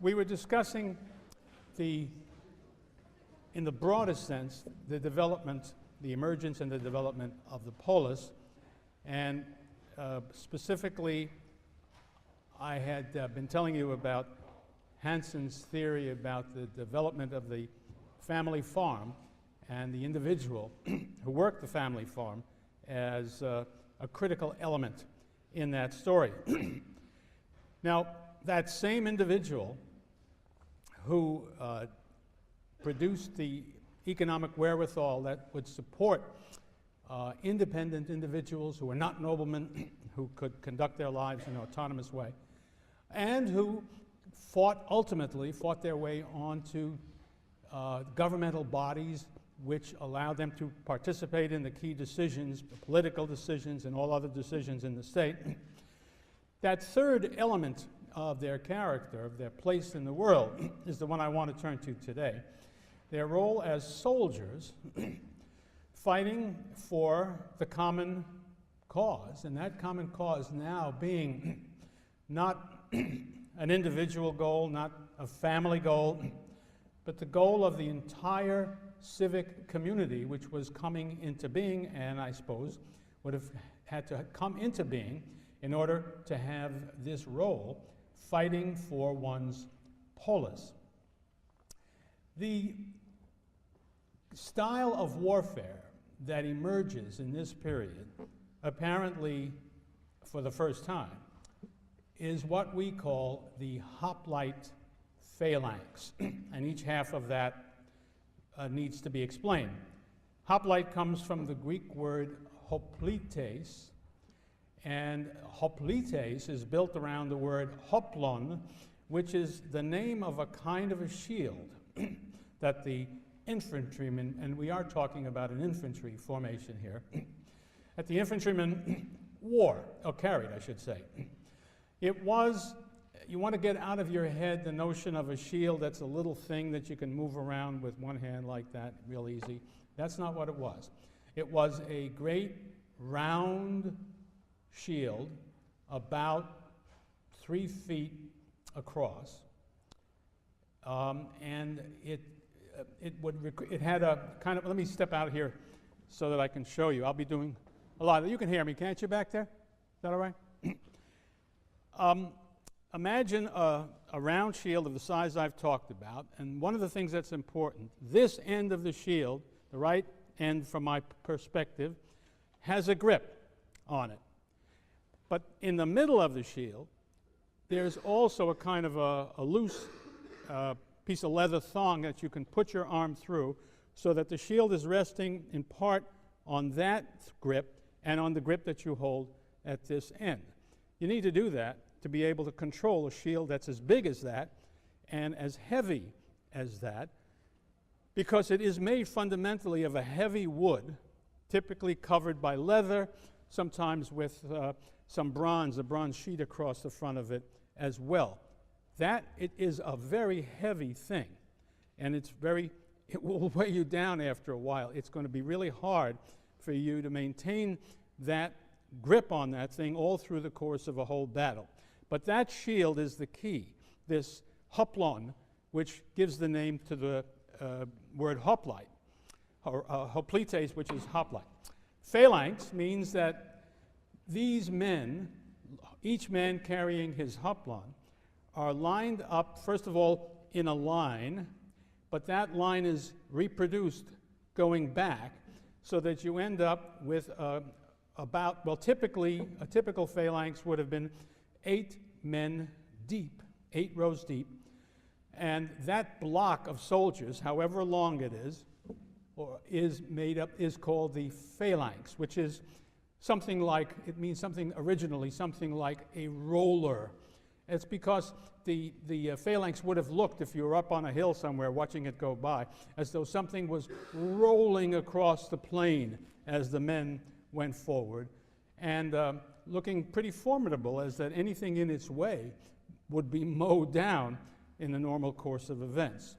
We were discussing in the broadest sense, the development, the emergence and the development of the polis, and specifically, I had been telling you about Hanson's theory about the development of the family farm and the individual who worked the family farm as a critical element in that story. Now, that same individual who produced the economic wherewithal that would support independent individuals who were not noblemen, who could conduct their lives in an autonomous way, and who ultimately fought their way onto governmental bodies which allowed them to participate in the key decisions, the political decisions, and all other decisions in the state. That third element of their character, of their place in the world, is the one I want to turn to today. Their role as soldiers fighting for the common cause, and that common cause now being not an individual goal, not a family goal, but the goal of the entire civic community, which was coming into being, and I suppose would have had to come into being in order to have this role, fighting for one's polis. The style of warfare that emerges in this period, apparently for the first time, is what we call the hoplite phalanx, and each half of that needs to be explained. Hoplite comes from the Greek word hoplites, and hoplites is built around the word hoplon, which is the name of a kind of a shield that the infantrymen, and we are talking about an infantry formation here, that the infantrymen wore, or carried, I should say. It was, you want to get out of your head the notion of a shield that's a little thing that you can move around with one hand like that, real easy. That's not what it was. It was a great round shield about 3 feet across, and it had a kind of, let me step out here so that I can show you. I'll be doing a lot of, you can hear me, can't you, back there? Is that all right? Imagine a round shield of the size I've talked about, and one of the things that's important, this end of the shield, the right end from my perspective, has a grip on it. But in the middle of the shield, there's also a kind of a loose piece of leather thong that you can put your arm through so that the shield is resting in part on that grip and on the grip that you hold at this end. You need to do that to be able to control a shield that's as big as that and as heavy as that, because it is made fundamentally of a heavy wood, typically covered by leather, sometimes with some bronze, a bronze sheet across the front of it as well. It is a very heavy thing, and it will weigh you down after a while. It's going to be really hard for you to maintain that grip on that thing all through the course of a whole battle. But that shield is the key, this hoplon, which gives the name to the word hoplite, or hoplites, which is hoplite. Phalanx means that these men, each man carrying his hoplon, are lined up, first of all, in a line, but that line is reproduced going back so that you end up with typically, a typical phalanx would have been 8 men deep, 8 rows deep, and that block of soldiers, however long it is called the phalanx, which is something like, it means something originally, something like a roller. It's because the phalanx would have looked, if you were up on a hill somewhere watching it go by, as though something was rolling across the plain as the men went forward, and looking pretty formidable, as that anything in its way would be mowed down in the normal course of events.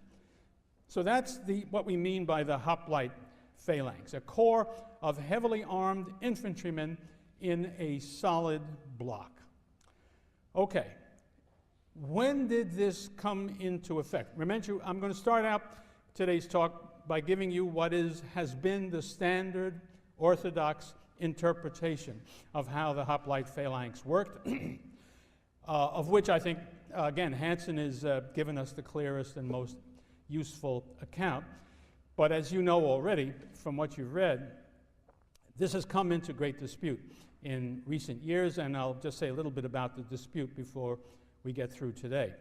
So that's what we mean by the hoplite phalanx, a corps of heavily armed infantrymen in a solid block. Okay, when did this come into effect? Remember, I'm going to start out today's talk by giving you what has been the standard orthodox interpretation of how the hoplite phalanx worked, of which I think, again, Hansen has given us the clearest and most useful account. But as you know already from what you've read, this has come into great dispute in recent years, and I'll just say a little bit about the dispute before we get through today.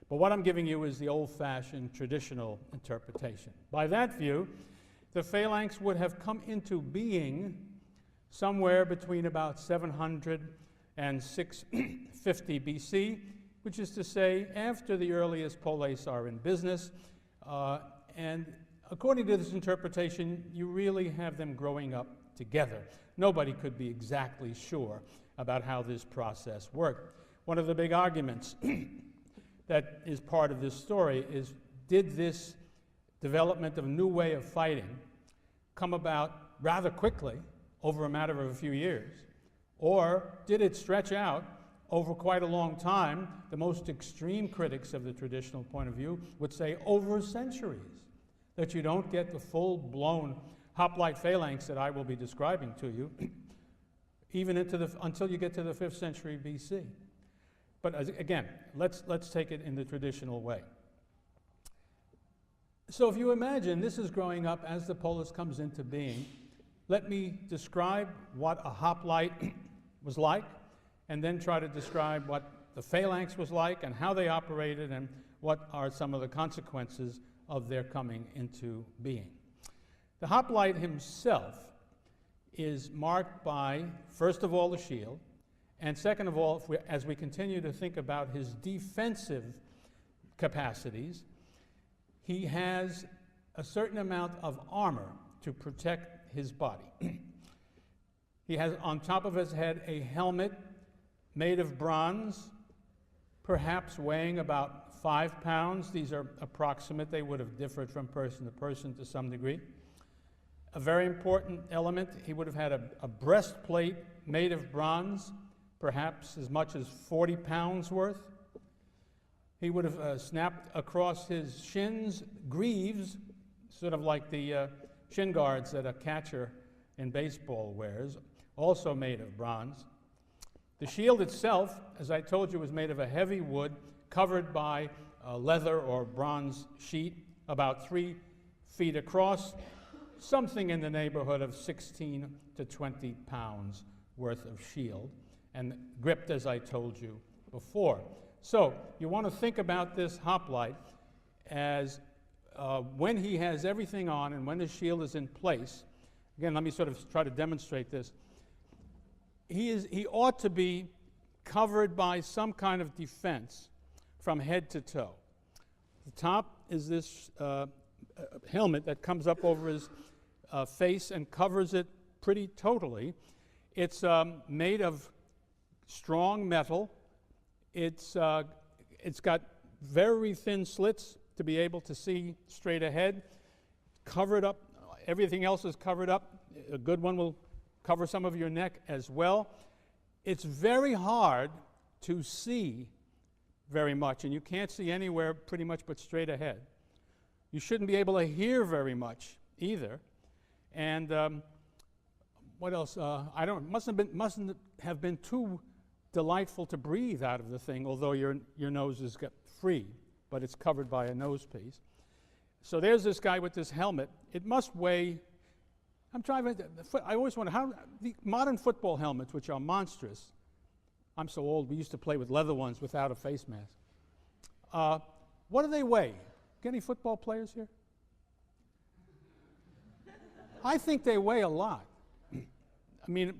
But what I'm giving you is the old-fashioned traditional interpretation. By that view, the phalanx would have come into being somewhere between about 700 and 650 BC, which is to say after the earliest polis are in business. And according to this interpretation, you really have them growing up together. Nobody could be exactly sure about how this process worked. One of the big arguments that is part of this story is, did this development of a new way of fighting come about rather quickly over a matter of a few years, or did it stretch out over quite a long time? The most extreme critics of the traditional point of view would say over centuries, that you don't get the full-blown hoplite phalanx that I will be describing to you even until you get to the 5th century BC. But again, let's take it in the traditional way. So if you imagine this is growing up as the polis comes into being, let me describe what a hoplite was like, and then try to describe what the phalanx was like and how they operated and what are some of the consequences of their coming into being. The hoplite himself is marked by, first of all, the shield, and second of all, as we continue to think about his defensive capacities, he has a certain amount of armor to protect his body. He has on top of his head a helmet made of bronze, perhaps weighing about 5 pounds. These are approximate. They would have differed from person to person to some degree. A very important element, he would have had a breastplate made of bronze, perhaps as much as 40 pounds worth. He would have snapped across his shins greaves, sort of like the shin guards that a catcher in baseball wears, also made of bronze. The shield itself, as I told you, was made of a heavy wood covered by a leather or bronze sheet about 3 feet across, something in the neighborhood of 16 to 20 pounds worth of shield, and gripped, as I told you before. So you want to think about this hoplite as when he has everything on and when his shield is in place. Again, let me sort of try to demonstrate this. He ought to be covered by some kind of defense from head to toe. The top is this helmet that comes up over his face and covers it pretty totally. It's made of strong metal. It's got very thin slits to be able to see straight ahead. Covered up, everything else is covered up. A good one will cover some of your neck as well. It's very hard to see very much, and you can't see anywhere pretty much but straight ahead. You shouldn't be able to hear very much either. And what else? Mustn't have been too delightful to breathe out of the thing, although your nose is free, but it's covered by a nose piece. So there's this guy with this helmet. It must weigh, I always wonder how the modern football helmets, which are monstrous. I'm so old, we used to play with leather ones without a face mask. What do they weigh? Get any football players here? I think they weigh a lot. I mean,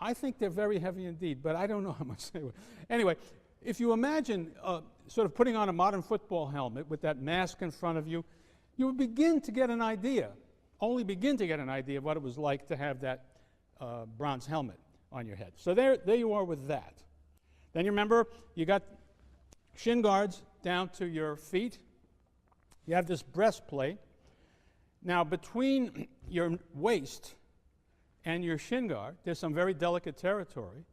I think they're very heavy indeed, but I don't know how much they weigh. Anyway, if you imagine sort of putting on a modern football helmet with that mask in front of you, you would begin to get an idea, only begin to get an idea of what it was like to have that bronze helmet on your head. So there you are with that. Then you remember, you got shin guards down to your feet. You have this breastplate. Now, between your waist and your shin guard, there's some very delicate territory,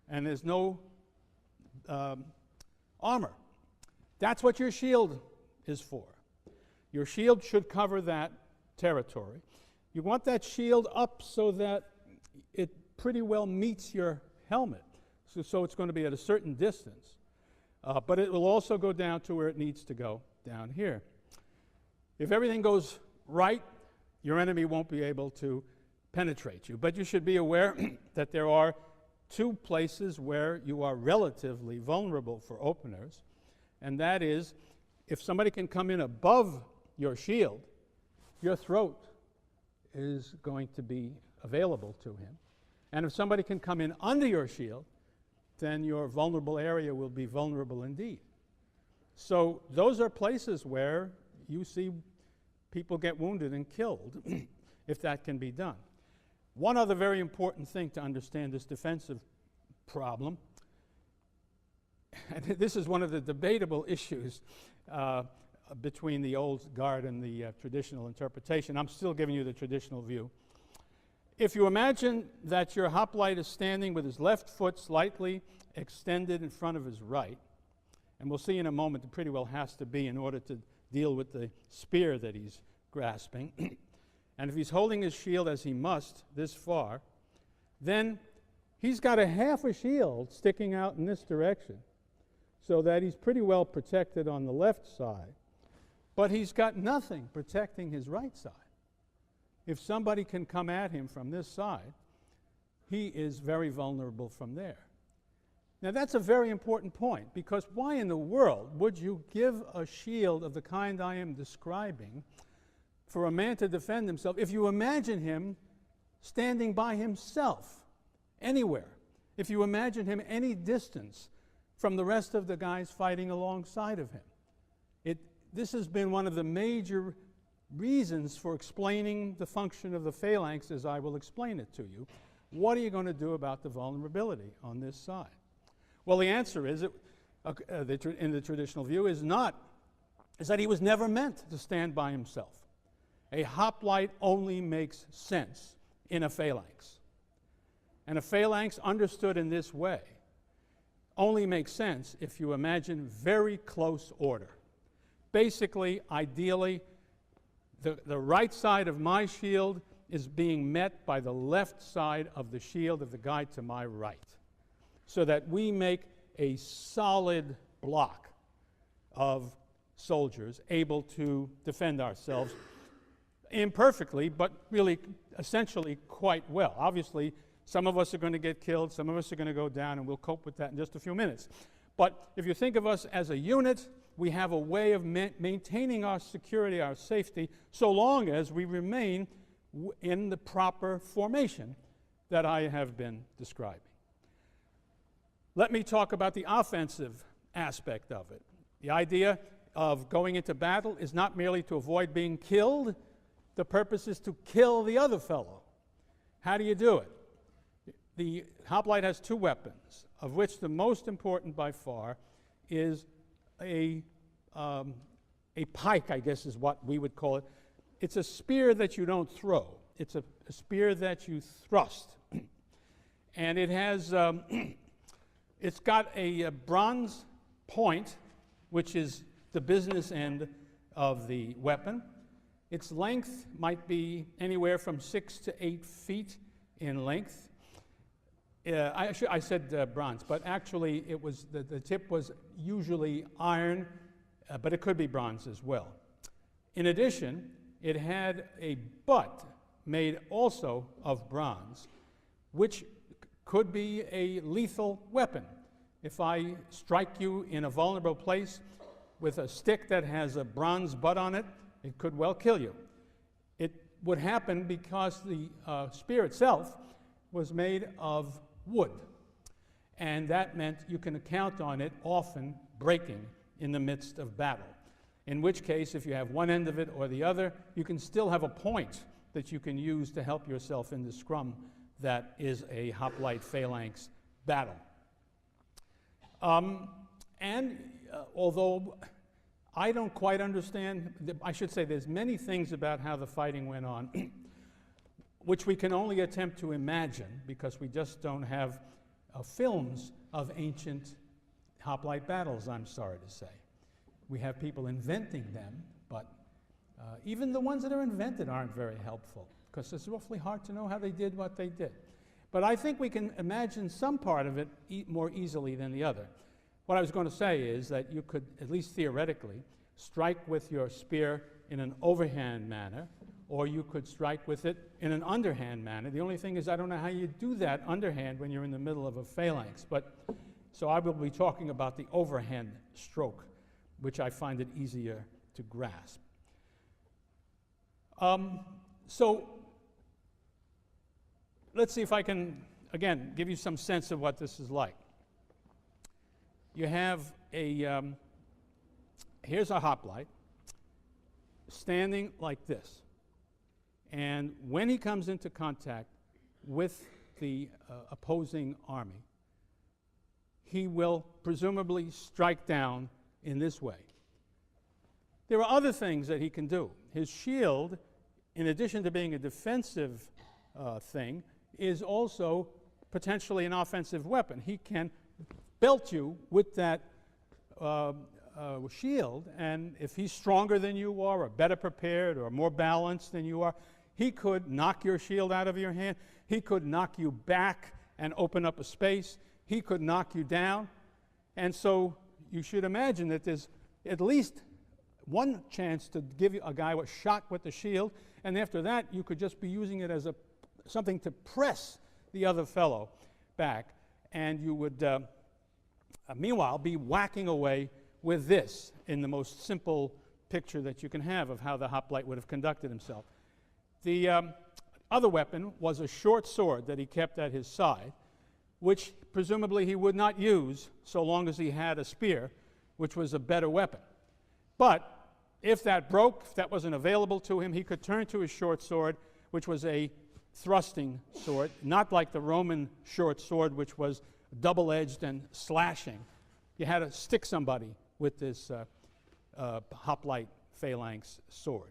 and there's no armor. That's what your shield is for. Your shield should cover that territory. You want that shield up so that it pretty well meets your helmet. So it's going to be at a certain distance. But it will also go down to where it needs to go, down here. If everything goes right, your enemy won't be able to penetrate you. But you should be aware that there are two places where you are relatively vulnerable for openers, and that is if somebody can come in above your shield, your throat is going to be available to him. And if somebody can come in under your shield, then your vulnerable area will be vulnerable indeed. So those are places where you see people get wounded and killed if that can be done. One other very important thing to understand this defensive problem, and this is one of the debatable issues between the old guard and the traditional interpretation. I'm still giving you the traditional view. If you imagine that your hoplite is standing with his left foot slightly extended in front of his right, and we'll see in a moment it pretty well has to be in order to deal with the spear that he's grasping, and if he's holding his shield as he must this far, then he's got a half a shield sticking out in this direction so that he's pretty well protected on the left side, but he's got nothing protecting his right side. If somebody can come at him from this side, he is very vulnerable from there. Now that's a very important point, because why in the world would you give a shield of the kind I am describing for a man to defend himself if you imagine him standing by himself anywhere, if you imagine him any distance from the rest of the guys fighting alongside of him? This has been one of the major reasons for explaining the function of the phalanx as I will explain it to you. What are you going to do about the vulnerability on this side? Well, the answer is, in the traditional view, is that he was never meant to stand by himself. A hoplite only makes sense in a phalanx. And a phalanx understood in this way only makes sense if you imagine very close order. Basically, ideally, the right side of my shield is being met by the left side of the shield of the guy to my right, so that we make a solid block of soldiers able to defend ourselves imperfectly, but really essentially quite well. Obviously, some of us are going to get killed, some of us are going to go down, and we'll cope with that in just a few minutes. But if you think of us as a unit, we have a way of maintaining our security, our safety, so long as we remain in the proper formation that I have been describing. Let me talk about the offensive aspect of it. The idea of going into battle is not merely to avoid being killed. The purpose is to kill the other fellow. How do you do it? The hoplite has two weapons, of which the most important by far is a pike, I guess is what we would call it. It's a spear that you don't throw. It's a spear that you thrust. And it has, it's got a bronze point, which is the business end of the weapon. Its length might be anywhere from 6 to 8 feet in length. I said bronze, but actually it was the tip was usually iron, but it could be bronze as well. In addition, it had a butt made also of bronze, which could be a lethal weapon. If I strike you in a vulnerable place with a stick that has a bronze butt on it, it could well kill you. It would happen because the spear itself was made of wood, and that meant you can count on it often breaking in the midst of battle, in which case if you have one end of it or the other, you can still have a point that you can use to help yourself in the scrum that is a hoplite phalanx battle. Although I don't quite understand, I should say there's many things about how the fighting went on which we can only attempt to imagine because we just don't have films of ancient hoplite battles, I'm sorry to say. We have people inventing them, but even the ones that are invented aren't very helpful, because it's awfully hard to know how they did what they did. But I think we can imagine some part of it more easily than the other. What I was going to say is that you could, at least theoretically, strike with your spear in an overhand manner, or you could strike with it in an underhand manner. The only thing is I don't know how you do that underhand when you're in the middle of a phalanx. So I will be talking about the overhand stroke, which I find it easier to grasp. So let's see if I can, again, give you some sense of what this is like. You have here's a hoplite standing like this. And when he comes into contact with the opposing army, he will presumably strike down in this way. There are other things that he can do. His shield, in addition to being a defensive thing, is also potentially an offensive weapon. He can belt you with that shield, and if he's stronger than you are, or better prepared, or more balanced than you are, he could knock your shield out of your hand. He could knock you back and open up a space. He could knock you down. And so you should imagine that there's at least one chance to give a guy a shot with the shield, and after that you could just be using it as something to press the other fellow back, and you would meanwhile be whacking away with this in the most simple picture that you can have of how the hoplite would have conducted himself. The other weapon was a short sword that he kept at his side, which presumably he would not use so long as he had a spear, which was a better weapon. But if that broke, if that wasn't available to him, he could turn to his short sword, which was a thrusting sword, not like the Roman short sword, which was double-edged and slashing. You had to stick somebody with this hoplite phalanx sword.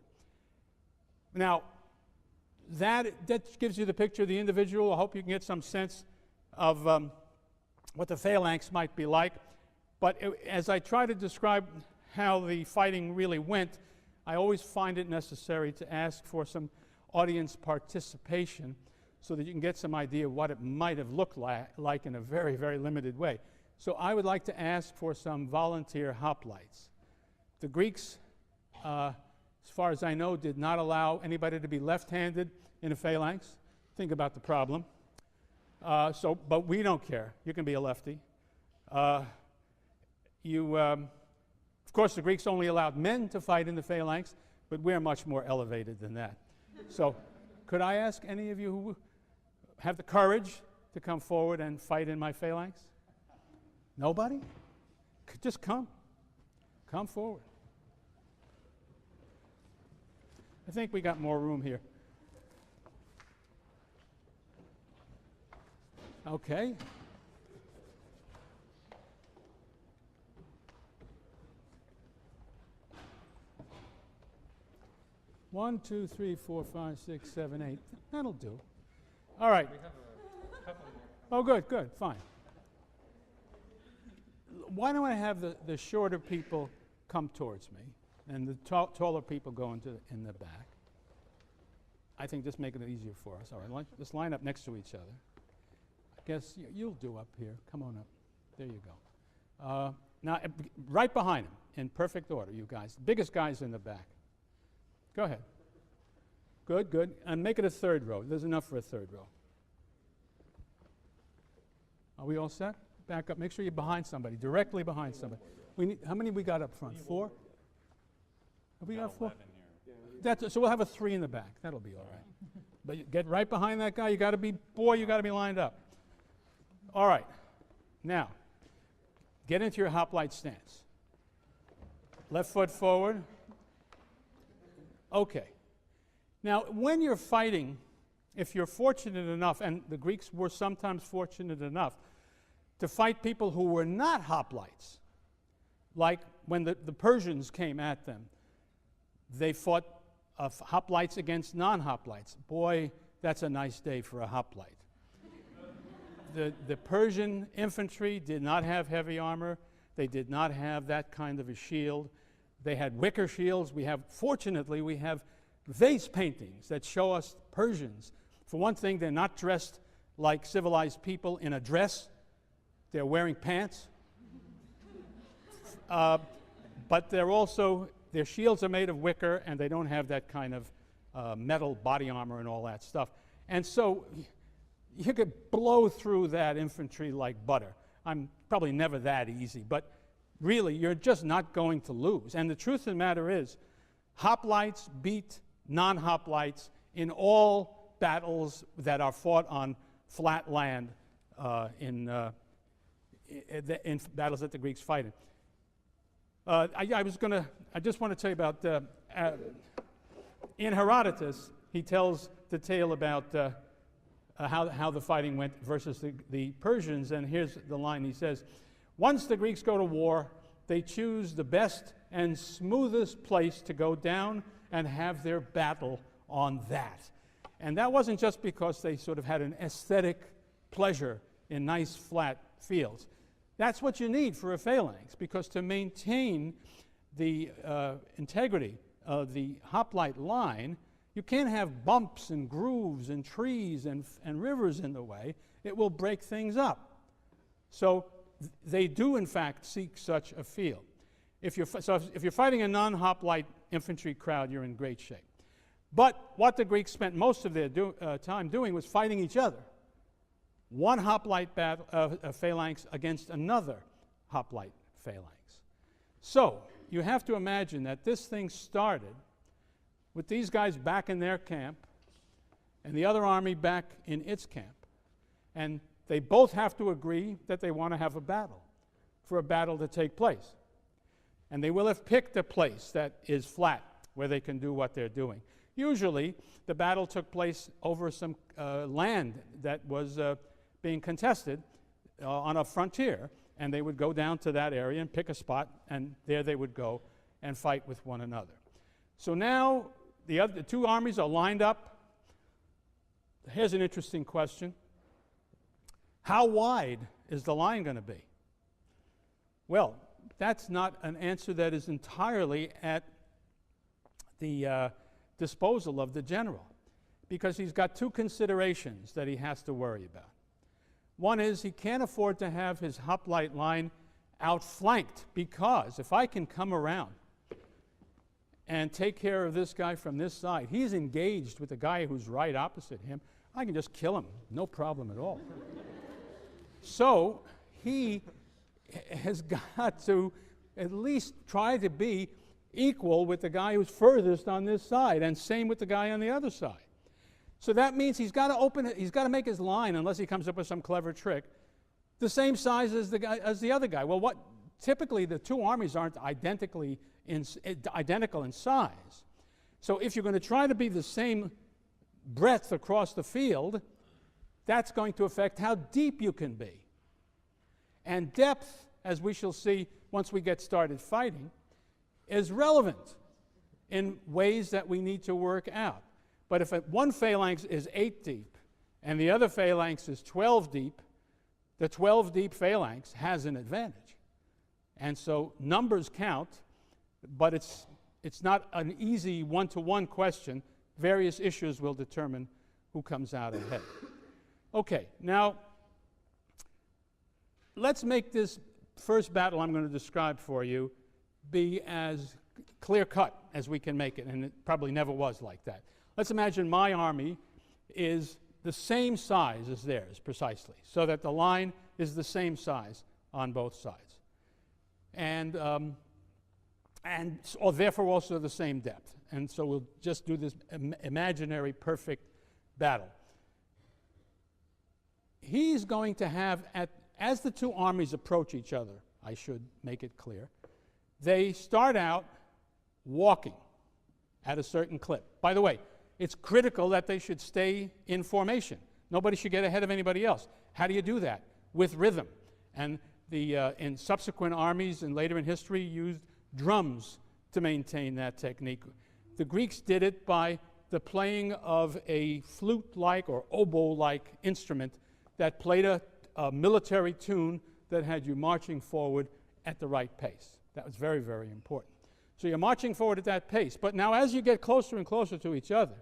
Now, that gives you the picture of the individual. I hope you can get some sense of what the phalanx might be like. But as I try to describe how the fighting really went, I always find it necessary to ask for some audience participation so that you can get some idea of what it might have looked like in a very, very limited way. So I would like to ask for some volunteer hoplites. The Greeks, as far as I know, did not allow anybody to be left-handed in a phalanx. Think about the problem. But we don't care. You can be a lefty. Of course, the Greeks only allowed men to fight in the phalanx, but we're much more elevated than that. So could I ask any of you who have the courage to come forward and fight in my phalanx? Nobody? Just come. Come forward. I think we got more room here. Okay. One, two, three, four, five, six, seven, eight. That'll do. All right. We have a couple more. Oh, good, good, fine. Why don't I have the shorter people come towards me, and the taller people go in the back? I think just making it easier for us. All right, just line up next to each other. I guess you'll do up here. Come on up. There you go. Now, right behind him, in perfect order, you guys. The biggest guy's in the back. Go ahead. Good, good. And make it a third row. There's enough for a third row. Are we all set? Back up. Make sure you're behind somebody, directly behind somebody. How many we got up front? 4? Have we got 4? So we'll have a 3 in the back. That'll be all right. But you get right behind that guy. You got to be lined up. All right. Now, get into your hoplite stance. Left foot forward. Okay. Now, when you're fighting, if you're fortunate enough, and the Greeks were sometimes fortunate enough to fight people who were not hoplites, like when the Persians came at them, they fought hoplites against non-hoplites. Boy, that's a nice day for a hoplite. The Persian infantry did not have heavy armor. They did not have that kind of a shield. They had wicker shields. Fortunately, we have vase paintings that show us Persians. For one thing, they're not dressed like civilized people in a dress. They're wearing pants. But their shields are made of wicker, and they don't have that kind of metal body armor and all that stuff. And so you could blow through that infantry like butter. I'm probably never that easy, but really, you're just not going to lose. And the truth of the matter is, hoplites beat non-hoplites in all battles that are fought on flat land in battles that the Greeks fight in. I just want to tell you about, in Herodotus, he tells the tale about how the fighting went versus the Persians, and here's the line he says: once the Greeks go to war, they choose the best and smoothest place to go down and have their battle on that. And that wasn't just because they sort of had an aesthetic pleasure in nice flat fields. That's what you need for a phalanx, because to maintain the integrity of the hoplite line, you can't have bumps and grooves and trees and rivers in the way. It will break things up. So they do, in fact, seek such a field. If you're fighting a non-hoplite infantry crowd, you're in great shape. But what the Greeks spent most of their time doing was fighting each other. One hoplite phalanx against another hoplite phalanx. So you have to imagine that this thing started with these guys back in their camp and the other army back in its camp. And they both have to agree that they want to have a battle, for a battle to take place. And they will have picked a place that is flat, where they can do what they're doing. Usually, the battle took place over some land that was being contested on a frontier, and they would go down to that area and pick a spot, and there they would go and fight with one another. So now the two armies are lined up. Here's an interesting question. How wide is the line going to be? Well, that's not an answer that is entirely at the disposal of the general, because he's got two considerations that he has to worry about. One is he can't afford to have his hoplite line outflanked, because if I can come around and take care of this guy from this side, he's engaged with the guy who's right opposite him, I can just kill him, no problem at all. So he has got to at least try to be equal with the guy who's furthest on this side, and same with the guy on the other side. So that means he's got to open it, he's got to make his line, unless he comes up with some clever trick, the same size as the other guy. Well, typically the two armies aren't identical in size. So if you're going to try to be the same breadth across the field, that's going to affect how deep you can be. And depth, as we shall see once we get started fighting, is relevant in ways that we need to work out. But if one phalanx is 8 deep and the other phalanx is 12 deep, the 12 deep phalanx has an advantage. And so numbers count, but it's not an easy one-to-one question. Various issues will determine who comes out ahead. Okay, now let's make this first battle I'm going to describe for you be as clear-cut as we can make it, and it probably never was like that. Let's imagine my army is the same size as theirs, precisely, so that the line is the same size on both sides. And therefore also the same depth. And so we'll just do this imaginary perfect battle. He's going to have, as the two armies approach each other, I should make it clear, they start out walking at a certain clip. By the way, it's critical that they should stay in formation. Nobody should get ahead of anybody else. How do you do that? With rhythm. And in subsequent armies and later in history used drums to maintain that technique. The Greeks did it by the playing of a flute-like or oboe-like instrument that played a military tune that had you marching forward at the right pace. That was very, very important. So you're marching forward at that pace. But now as you get closer and closer to each other,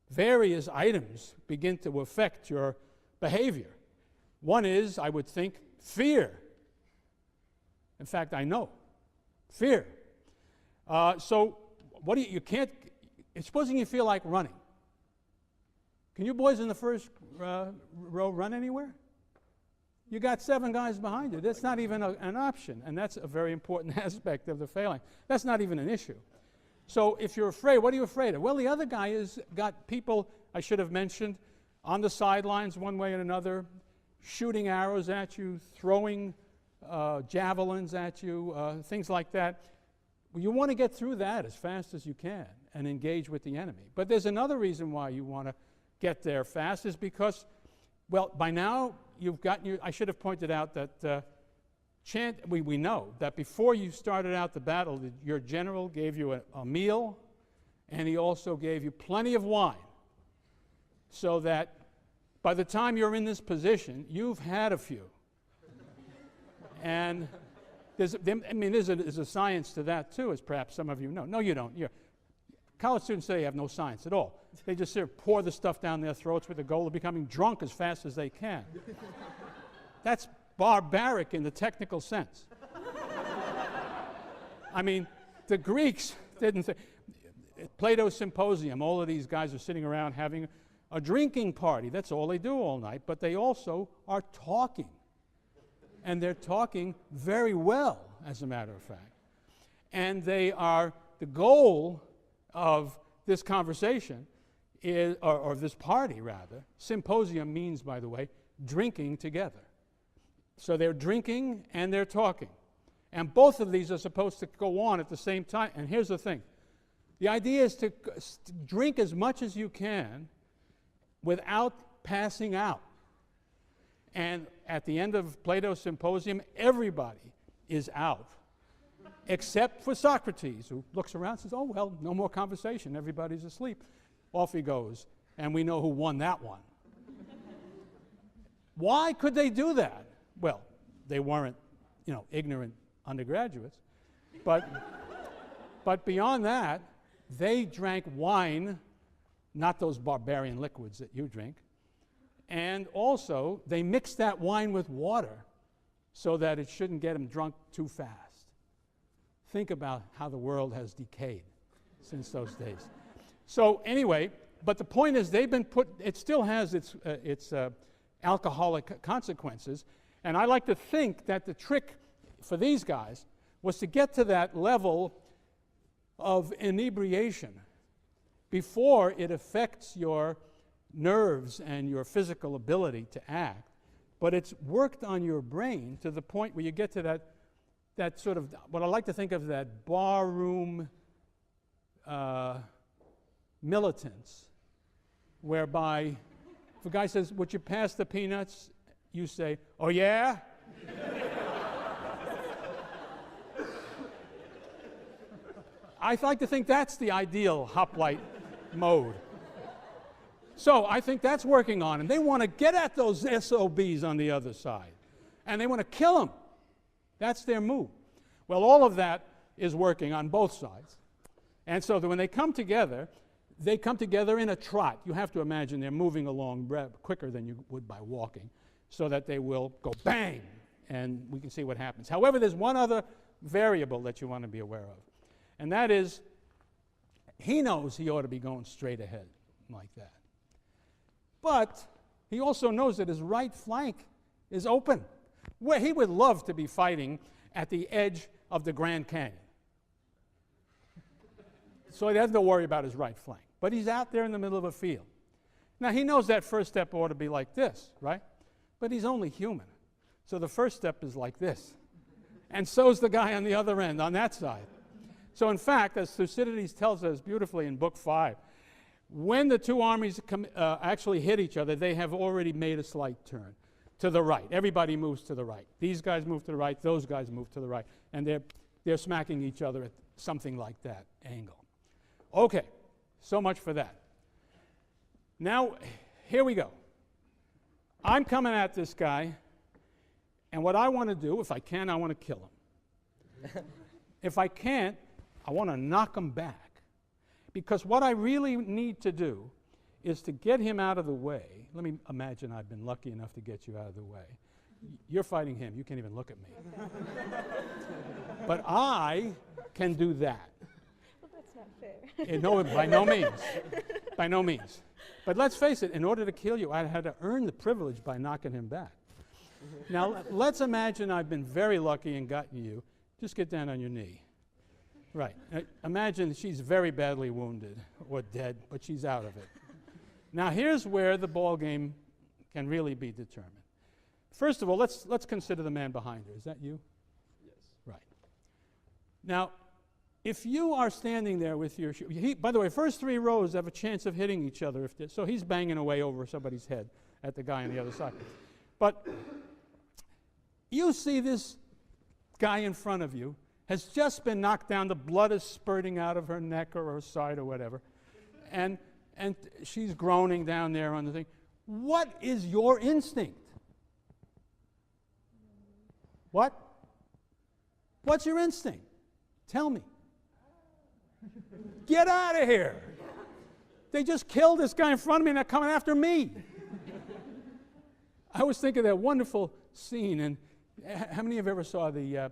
various items begin to affect your behavior. One is, I would think, fear. In fact, I know. Fear. So what do you can't, supposing you feel like running. Can you boys in the first row run anywhere? You got 7 guys behind you. That's not even an option, and that's a very important aspect of the phalanx. That's not even an issue. So if you're afraid, what are you afraid of? Well, the other guy has got people, I should have mentioned, on the sidelines one way and another, shooting arrows at you, throwing javelins at you, things like that. Well, you want to get through that as fast as you can and engage with the enemy. But there's another reason why you want to get there fast, is because, well, by now you've gotten your, I should have pointed out that we know that before you started out the battle, your general gave you a meal, and he also gave you plenty of wine, so that by the time you're in this position, you've had a few. And there's a science to that too, as perhaps some of you know. No, you don't. College students say they have no science at all. They just sort of pour the stuff down their throats with the goal of becoming drunk as fast as they can. That's barbaric in the technical sense. I mean, the Greeks didn't think. Plato's Symposium, all of these guys are sitting around having a drinking party. That's all they do all night, but they also are talking. And they're talking very well, as a matter of fact. And they are, the goal of this conversation is, or this party rather, symposium means, by the way, drinking together. So they're drinking and they're talking. And both of these are supposed to go on at the same time. And here's the thing. The idea is to drink as much as you can without passing out. And at the end of Plato's Symposium, everybody is out, except for Socrates, who looks around and says, oh, well, no more conversation. Everybody's asleep. Off he goes. And we know who won that one. Why could they do that? Well, they weren't, ignorant undergraduates. But beyond that, they drank wine, not those barbarian liquids that you drink. And also, they mixed that wine with water so that it shouldn't get them drunk too fast. Think about how the world has decayed since those days. So anyway, but the point is they've been put, it still has its alcoholic consequences. And I like to think that the trick for these guys was to get to that level of inebriation before it affects your nerves and your physical ability to act, but it's worked on your brain to the point where you get to that sort of, what I like to think of that barroom militance, whereby if a guy says, would you pass the peanuts? You say, oh yeah? I like to think that's the ideal hoplite mode. So I think that's working on, and they want to get at those SOBs on the other side, and they want to kill them. That's their move. Well, all of that is working on both sides. And so that when they come together in a trot. You have to imagine they're moving along quicker than you would by walking, so that they will go bang, and we can see what happens. However, there's one other variable that you want to be aware of, and that is he knows he ought to be going straight ahead like that. But he also knows that his right flank is open. Where he would love to be fighting at the edge of the Grand Canyon. So he doesn't have to worry about his right flank. But he's out there in the middle of a field. Now he knows that first step ought to be like this, right? But he's only human. So the first step is like this. And so's the guy on the other end, on that side. So in fact, as Thucydides tells us beautifully in Book 5, when the two armies actually hit each other, they have already made a slight turn to the right. Everybody moves to the right. These guys move to the right, those guys move to the right, and they're smacking each other at something like that angle. Okay, so much for that. Now, here we go. I'm coming at this guy, and what I want to do, if I can, I want to kill him. If I can't, I want to knock him back. Because what I really need to do is to get him out of the way. Let me imagine I've been lucky enough to get you out of the way. You're fighting him. You can't even look at me. But I can do that. Well, that's not fair. No, by no means. By no means. But let's face it, in order to kill you, I had to earn the privilege by knocking him back. Now, let's imagine I've been very lucky and gotten you. Just get down on your knee. Right. Imagine she's very badly wounded or dead, but she's out of it. Now, here's where the ball game can really be determined. First of all, let's consider the man behind her. Is that you? Yes. Right. Now, if you are standing there with your by the way, first 3 rows have a chance of hitting each other. So he's banging away over somebody's head at the guy on the other side. But you see this guy in front of you has just been knocked down. The blood is spurting out of her neck or her side or whatever. And she's groaning down there on the thing. What is your instinct? What? What's your instinct? Tell me. Get out of here. They just killed this guy in front of me and they're coming after me. I always think of that wonderful scene. And how many of you ever saw The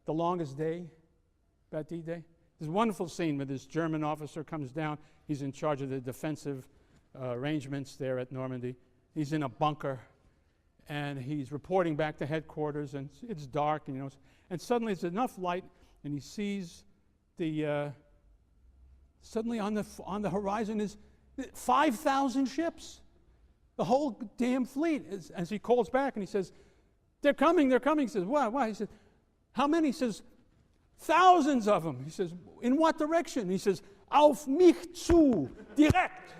Longest Day, about D-Day? There's a wonderful scene where this German officer comes down. He's in charge of the defensive arrangements there at Normandy. He's in a bunker, and he's reporting back to headquarters, and it's dark, and suddenly there's enough light, and he sees suddenly on the horizon is 5,000 ships, the whole damn fleet. As he calls back, and he says, they're coming. He says, why? He says, how many? He says, thousands of them. He says, in what direction? He says, auf mich zu, direkt.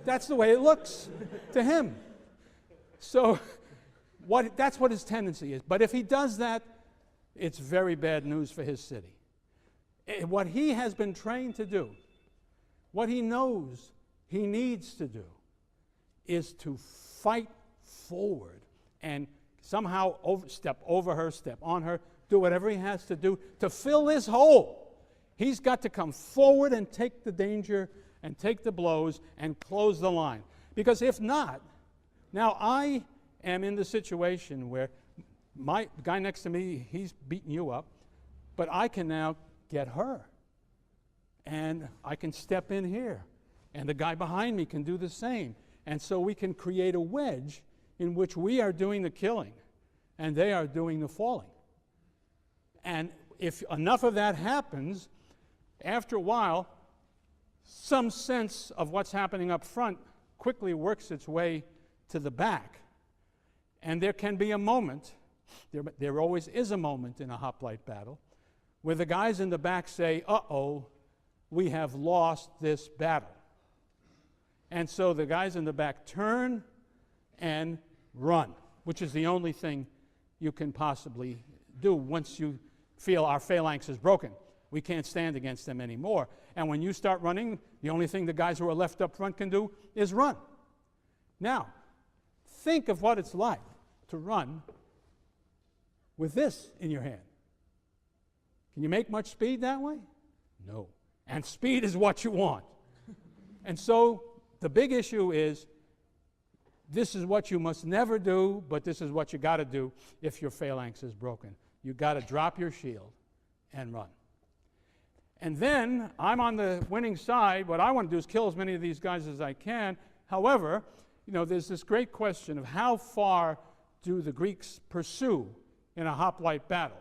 That's the way it looks to him. So that's what his tendency is. But if he does that, it's very bad news for his city. What he has been trained to do, what he knows he needs to do, is to fight forward and somehow step over her, step on her, do whatever he has to do to fill this hole. He's got to come forward and take the danger and take the blows and close the line. Because if not, now I am in the situation where my guy next to me, he's beating you up, but I can now get her. And I can step in here. And the guy behind me can do the same. And so we can create a wedge in which we are doing the killing and they are doing the falling. And if enough of that happens, after a while, some sense of what's happening up front quickly works its way to the back. And there can be a moment, there always is a moment in a hoplite battle, where the guys in the back say, uh-oh, we have lost this battle. And so the guys in the back turn and run, which is the only thing you can possibly do once you feel our phalanx is broken. We can't stand against them anymore. And when you start running, the only thing the guys who are left up front can do is run. Now, think of what it's like to run with this in your hand. Can you make much speed that way? No. And speed is what you want. And so the big issue is, this is what you must never do, but this is what you got to do if your phalanx is broken. You got to drop your shield and run. And then I'm on the winning side. What I want to do is kill as many of these guys as I can. However, there's this great question of how far do the Greeks pursue in a hoplite battle?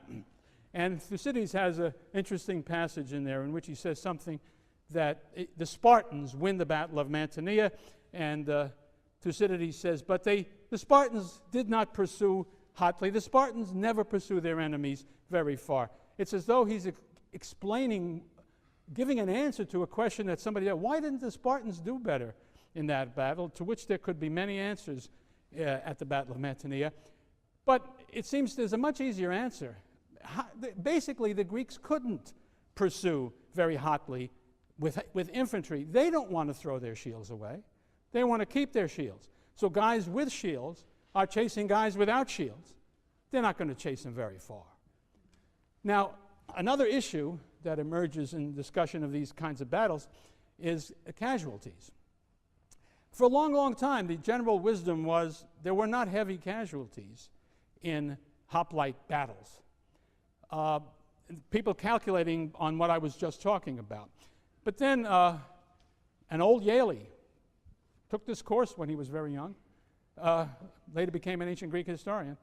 And Thucydides has an interesting passage in there in which he says something that the Spartans win the Battle of Mantinea, and Thucydides says, but the Spartans did not pursue hotly. The Spartans never pursue their enemies very far. It's as though he's explaining, giving an answer to a question that somebody asked, why didn't the Spartans do better in that battle? To which there could be many answers at the Battle of Mantinea. But it seems there's a much easier answer. Basically, the Greeks couldn't pursue very hotly with infantry. They don't want to throw their shields away. They want to keep their shields. So guys with shields are chasing guys without shields. they're not going to chase them very far. Now, another issue that emerges in discussion of these kinds of battles is casualties. For a long, long time, the general wisdom was there were not heavy casualties in hoplite battles. People calculating on what I was just talking about. But then an old Yaley took this course when he was very young, later became an ancient Greek historian,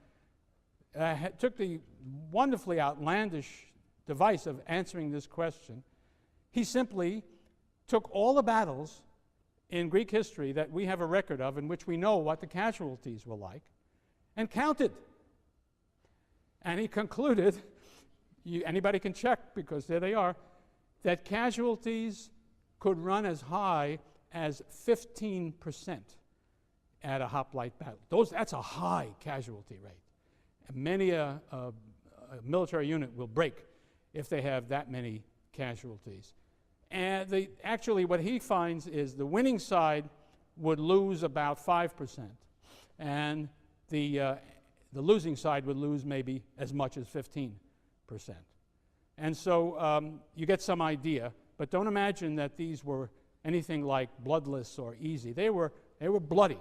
took the wonderfully outlandish device of answering this question. He simply took all the battles in Greek history that we have a record of in which we know what the casualties were like and counted. And he concluded, anybody can check because there they are, that casualties could run as high as 15% at a hoplite battle. That's a high casualty rate. And many a military unit will break if they have that many casualties. And actually what he finds is the winning side would lose about 5%, and the losing side would lose maybe as much as 15%. And so you get some idea, but don't imagine that these were anything like bloodless or easy. They were bloody,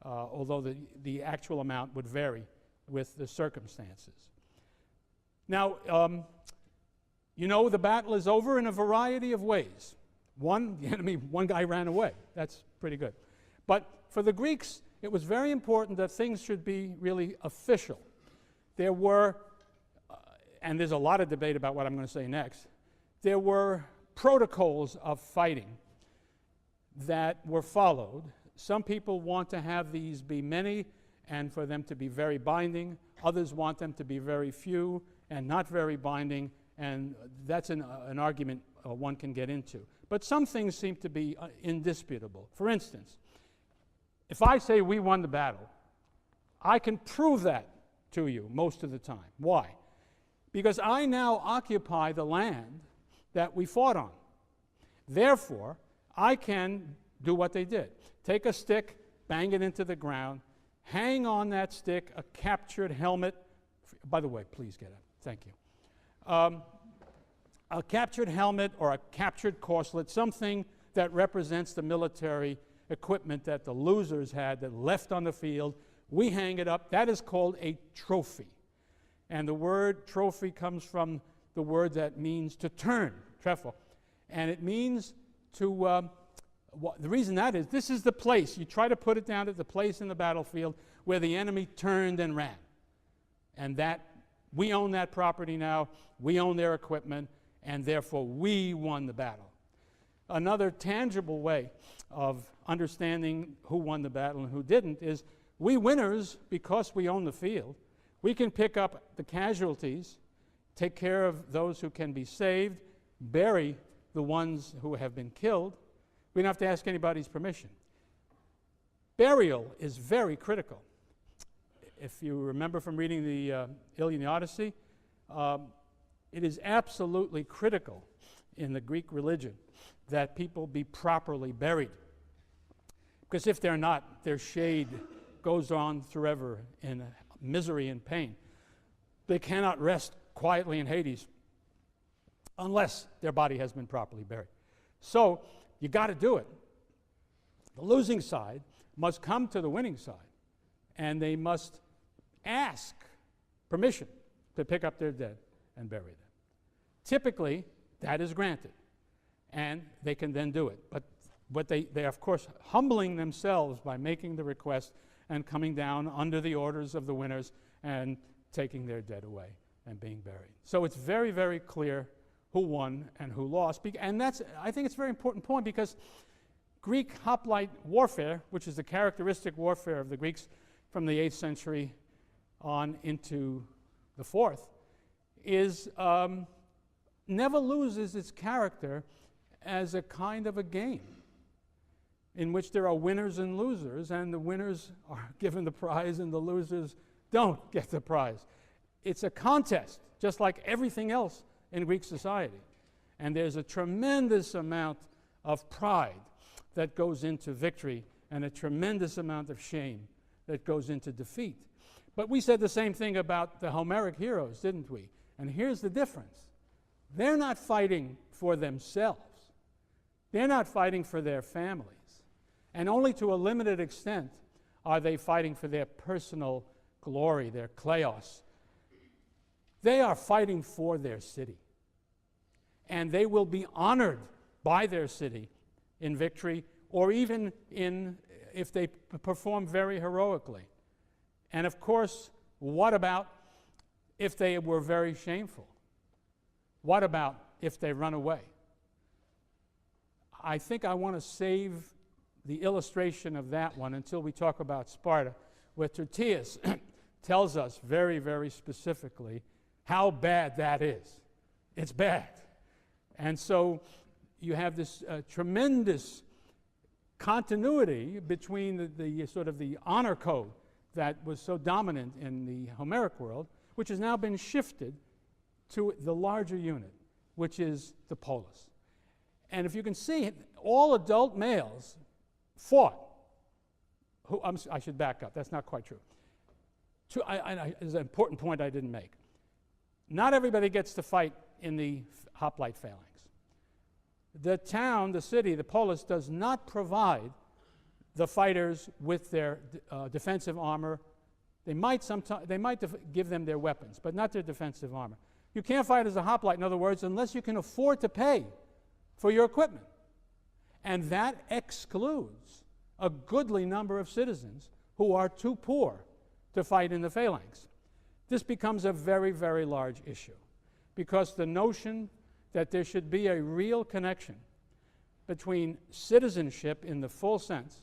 although the actual amount would vary with the circumstances. Now, you know the battle is over in a variety of ways. One guy ran away. That's pretty good. But for the Greeks, it was very important that things should be really official. There were, and there's a lot of debate about what I'm going to say next, there were protocols of fighting that were followed. Some people want to have these be many and for them to be very binding. Others want them to be very few and not very binding. And that's an argument one can get into. But some things seem to be indisputable. For instance, if I say we won the battle, I can prove that to you most of the time. Why? Because I now occupy the land that we fought on. Therefore, I can do what they did. Take a stick, bang it into the ground, hang on that stick a captured helmet. By the way, please get it. Thank you. A captured helmet or a captured corselet, something that represents the military equipment that the losers had that left on the field. We hang it up. That is called a trophy. And the word trophy comes from the word that means to turn, trefo. And it means to, the reason that is, this is the place. You try to put it down at the place in the battlefield where the enemy turned and ran. And that, we own that property now. We own their equipment, and therefore we won the battle. Another tangible way of understanding who won the battle and who didn't is we winners, because we own the field, we can pick up the casualties, take care of those who can be saved, bury the ones who have been killed. We don't have to ask anybody's permission. Burial is very critical. If you remember from reading the Iliad and the Odyssey, it is absolutely critical in the Greek religion that people be properly buried. Because if they're not, their shade goes on forever in misery and pain. They cannot rest quietly in Hades unless their body has been properly buried. So you got to do it. The losing side must come to the winning side, and they must ask permission to pick up their dead and bury them. Typically, that is granted, and they can then do it. But they are, of course, humbling themselves by making the request and coming down under the orders of the winners and taking their dead away and being buried. So it's very, very clear who won and who lost. And that's, I think it's a very important point, because Greek hoplite warfare, which is the characteristic warfare of the Greeks from the 8th century on into the 4th, is never loses its character as a kind of a game in which there are winners and losers, and the winners are given the prize and the losers don't get the prize. It's a contest, just like everything else in Greek society. And there's a tremendous amount of pride that goes into victory and a tremendous amount of shame that goes into defeat. But we said the same thing about the Homeric heroes, didn't we? And here's the difference. They're not fighting for themselves. They're not fighting for their families. And only to a limited extent are they fighting for their personal glory, their kleos. They are fighting for their city. And they will be honored by their city in victory, or even if they perform very heroically. And of course, what about if they were very shameful? What about if they run away? I think I want to save the illustration of that one until we talk about Sparta, where Tertius tells us very, very specifically how bad that is. It's bad. And so you have this tremendous continuity between the sort of the honor code that was so dominant in the Homeric world, which has now been shifted to the larger unit, which is the polis. And if you can see, all adult males fought. I should back up. That's not quite true. There's an important point I didn't make. Not everybody gets to fight in the hoplite phalanx. The town, the city, the polis does not provide the fighters with their defensive armor. They might give them their weapons, but not their defensive armor. You can't fight as a hoplite, in other words, unless you can afford to pay for your equipment. And that excludes a goodly number of citizens who are too poor to fight in the phalanx. This becomes a very, very large issue, because the notion that there should be a real connection between citizenship in the full sense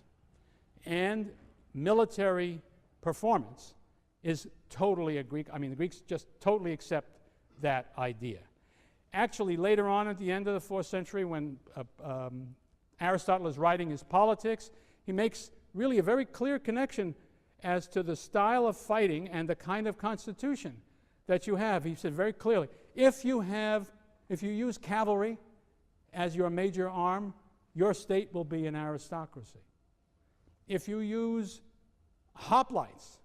and military performance is totally a Greek. I mean, the Greeks just totally accept that idea. Actually, later on at the end of the 4th century, when Aristotle is writing his Politics, he makes really a very clear connection as to the style of fighting and the kind of constitution that you have. He said very clearly, if you use cavalry as your major arm, your state will be an aristocracy. If you use hoplites,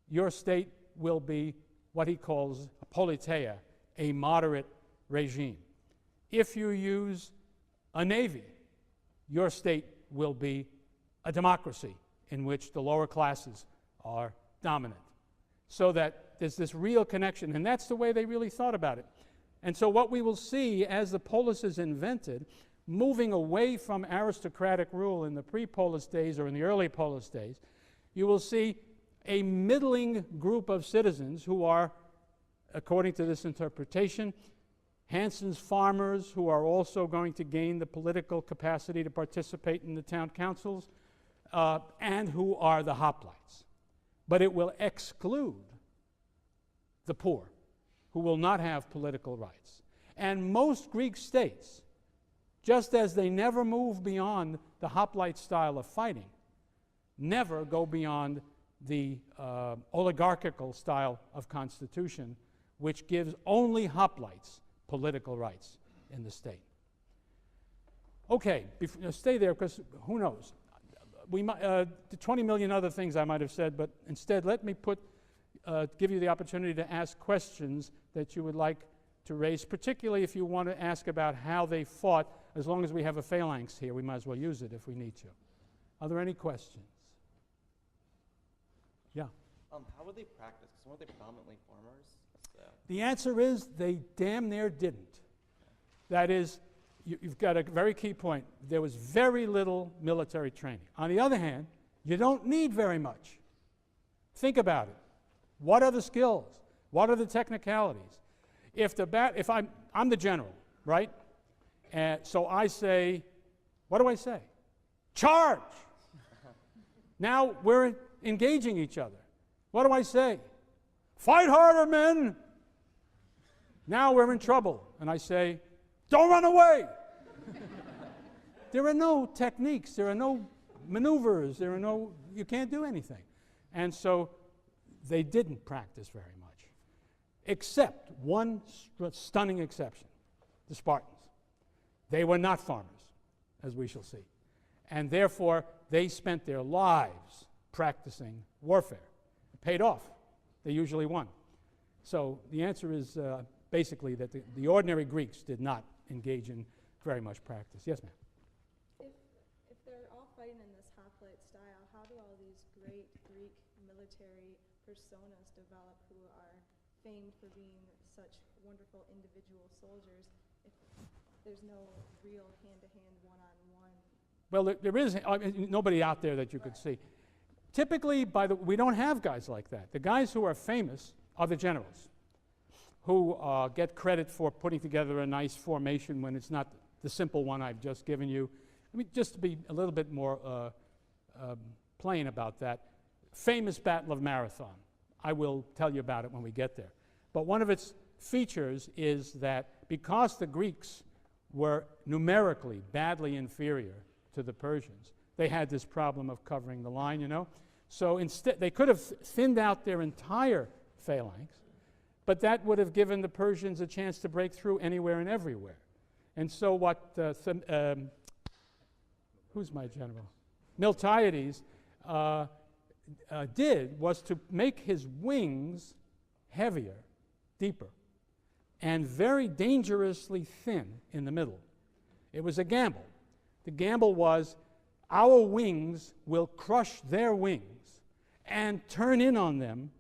your state will be what he calls a politeia, a moderate regime. If you use a navy, your state will be a democracy in which the lower classes are dominant. So that there's this real connection, and that's the way they really thought about it. And so what we will see as the polis is invented, moving away from aristocratic rule in the pre-polis days or in the early polis days, you will see a middling group of citizens who are, according to this interpretation, Hanson's farmers who are also going to gain the political capacity to participate in the town councils, and who are the hoplites. But it will exclude the poor, who will not have political rights. And most Greek states, just as they never move beyond the hoplite style of fighting, never go beyond the oligarchical style of constitution, which gives only hoplites political rights in the state. Okay, stay there, because who knows? We might, the 20 million other things I might have said, but instead let me give you the opportunity to ask questions that you would like to raise, particularly if you want to ask about how they fought. As long as we have a phalanx here, we might as well use it if we need to. Are there any questions? Yeah? How would they practice? Because weren't they predominantly farmers? So. The answer is they damn near didn't. That is, you've got a very key point. There was very little military training. On the other hand, you don't need very much. Think about it. What are the skills? What are the technicalities? If I'm the general, right? And so I say, what do I say? Charge! Now we're engaging each other. What do I say? Fight harder, men! Now we're in trouble. And I say, don't run away! There are no techniques, there are no maneuvers, you can't do anything. And so they didn't practice very much, except one stunning exception, the Spartans. They were not farmers, as we shall see. And therefore, they spent their lives practicing warfare. It paid off they usually won. So the answer is basically that the ordinary Greeks did not engage in very much practice. Yes, ma'am? If they're all fighting in this hoplite style, how do all these great Greek military personas develop who are famed for being such wonderful individual soldiers if there's no real hand-to-hand, one-on-one? Well, there is nobody out there that you could see. Typically, we don't have guys like that. The guys who are famous are the generals, who get credit for putting together a nice formation when it's not the simple one I've just given you. I mean, just to be a little bit more plain about that, famous Battle of Marathon. I will tell you about it when we get there. But one of its features is that because the Greeks were numerically badly inferior to the Persians, they had this problem of covering the line, you know. So instead, they could have thinned out their entire phalanx, but that would have given the Persians a chance to break through anywhere and everywhere. And so what, who's my general? Miltiades did was to make his wings heavier, deeper, and very dangerously thin in the middle. It was a gamble. The gamble was our wings will crush their wings and turn in on them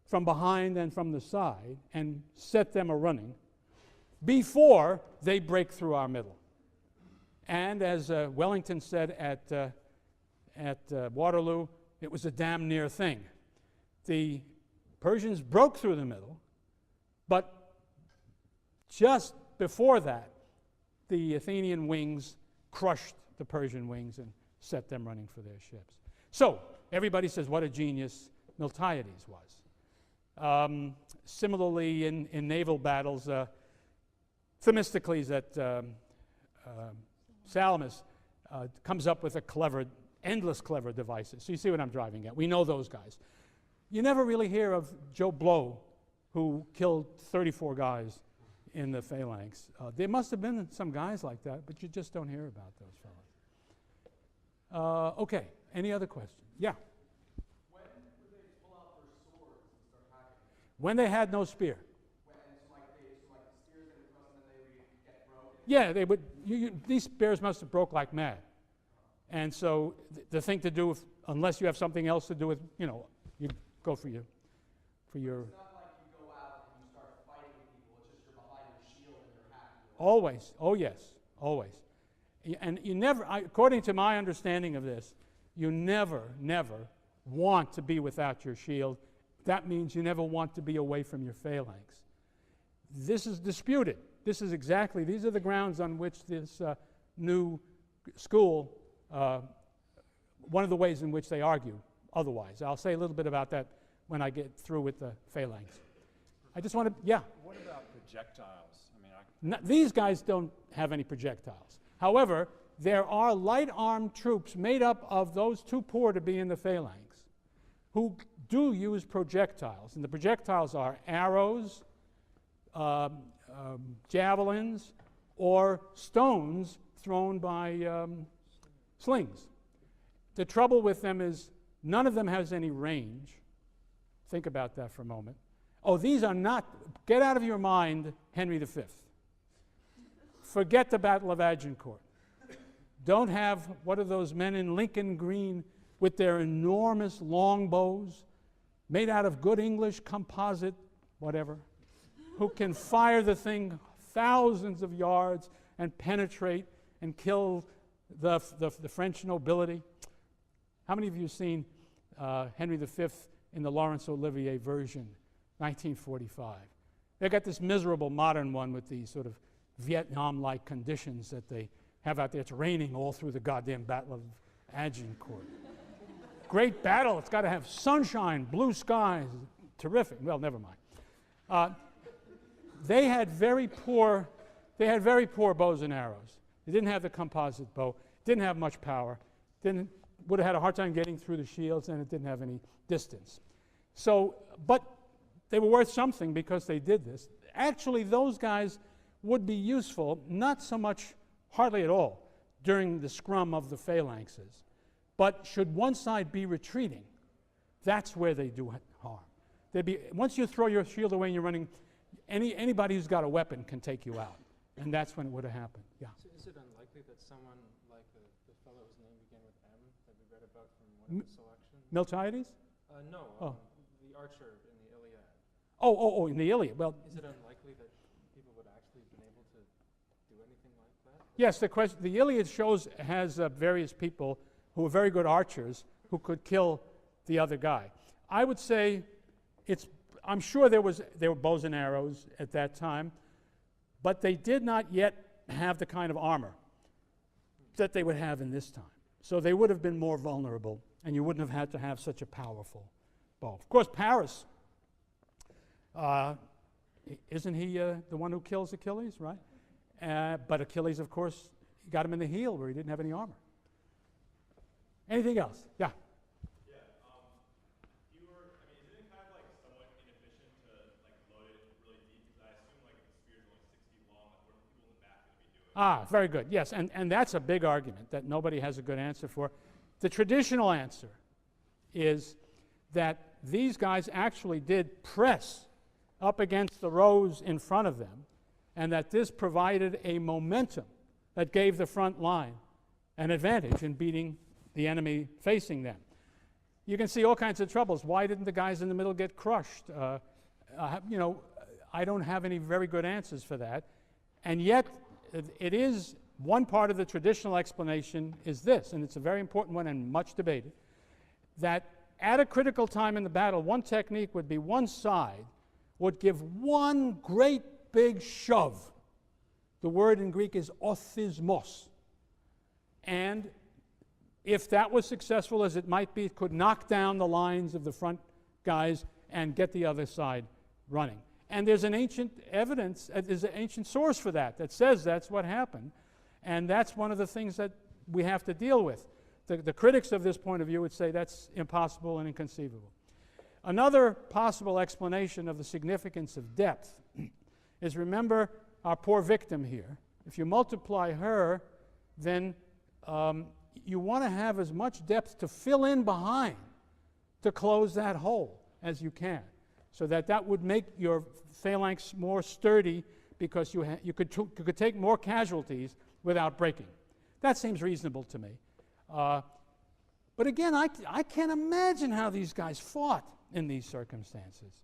from behind and from the side and set them a-running before they break through our middle. And as Wellington said at Waterloo, it was a damn near thing. The Persians broke through the middle, but just before that, the Athenian wings crushed the Persian wings and set them running for their ships. So everybody says what a genius Miltiades was. Similarly, in naval battles, Themistocles at Salamis comes up with endless clever devices. So you see what I'm driving at. We know those guys. You never really hear of Joe Blow, who killed 34 guys in the phalanx. There must have been some guys like that, but you just don't hear about those fellows. Okay, any other questions? Yeah. When would they pull out their swords and start hacking? When they had no spear. So the spears in front of them, they would get broken? Yeah, they would. These spears must have broke like mad. And so the thing to do, unless you have something else to do with, you go for your. It's not like you go out and you start fighting with people. It's just you're behind your shield and you're hacking. Always. Oh, yes. Always. And you never, according to my understanding of this, you never want to be without your shield. That means you never want to be away from your phalanx. This is disputed. These are the grounds on which this new school, one of the ways in which they argue otherwise. I'll say a little bit about that when I get through with the phalanx. I just want to, yeah. What about projectiles? These guys don't have any projectiles. However, there are light armed troops made up of those too poor to be in the phalanx who do use projectiles. And the projectiles are arrows, javelins, or stones thrown by slings. The trouble with them is none of them has any range. Think about that for a moment. Oh, these are not, get out of your mind Henry V. Forget the Battle of Agincourt. Don't have, what are those men in Lincoln Green with their enormous longbows made out of good English composite, whatever, who can fire the thing thousands of yards and penetrate and kill the French nobility. How many of you have seen Henry V in the Laurence Olivier version, 1945? They got this miserable modern one with these sort of Vietnam-like conditions that they have out there. It's raining all through the goddamn Battle of Agincourt. Great battle. It's got to have sunshine, blue skies, terrific. Well, never mind. They had very poor bows and arrows. They didn't have the composite bow. Didn't have much power. Would have had a hard time getting through the shields, and it didn't have any distance. So, but they were worth something because they did this. Actually, those guys would be useful, not so much, hardly at all, during the scrum of the phalanxes. But should one side be retreating, that's where they do harm. Once you throw your shield away and you're running, anybody who's got a weapon can take you out. And that's when it would have happened. Yeah. So is it unlikely that someone like the fellow whose name began with M that we read about from one of the selections? Miltiades? No, Oh. the archer in the Iliad. Oh, in the Iliad. Well, Is it unlikely that people would actually have been able to do anything like that? yes, the Iliad has various people who are very good archers who could kill the other guy. I would say I'm sure there were bows and arrows at that time, but they did not yet have the kind of armor that they would have in this time. So they would have been more vulnerable, and you wouldn't have had to have such a powerful bow. Of course, Paris, isn't he the one who kills Achilles, right? But Achilles, of course, got him in the heel where he didn't have any armor. Anything else? Yeah. Yeah. Isn't it kind of like somewhat inefficient to like load it really deep? Because I assume like if the spear is only 6 feet long, like what are the people in the back going to be doing? Very good. Yes, and that's a big argument that nobody has a good answer for. The traditional answer is that these guys actually did press up against the rows in front of them, and that this provided a momentum that gave the front line an advantage in beating the enemy facing them. You can see all kinds of troubles. Why didn't the guys in the middle get crushed? I don't have any very good answers for that. And yet, it is one part of the traditional explanation is this, and it's a very important one and much debated, that at a critical time in the battle, one technique would be one side would give one great big shove. The word in Greek is othismos. And if that was successful, as it might be, it could knock down the lines of the front guys and get the other side running. And there's an ancient evidence, there's an ancient source for that says that's what happened. And that's one of the things that we have to deal with. The critics of this point of view would say that's impossible and inconceivable. Another possible explanation of the significance of depth is, remember our poor victim here. If you multiply her, then you want to have as much depth to fill in behind to close that hole as you can, so that would make your phalanx more sturdy, because you could take more casualties without breaking. That seems reasonable to me. But again, I can't imagine how these guys fought in these circumstances.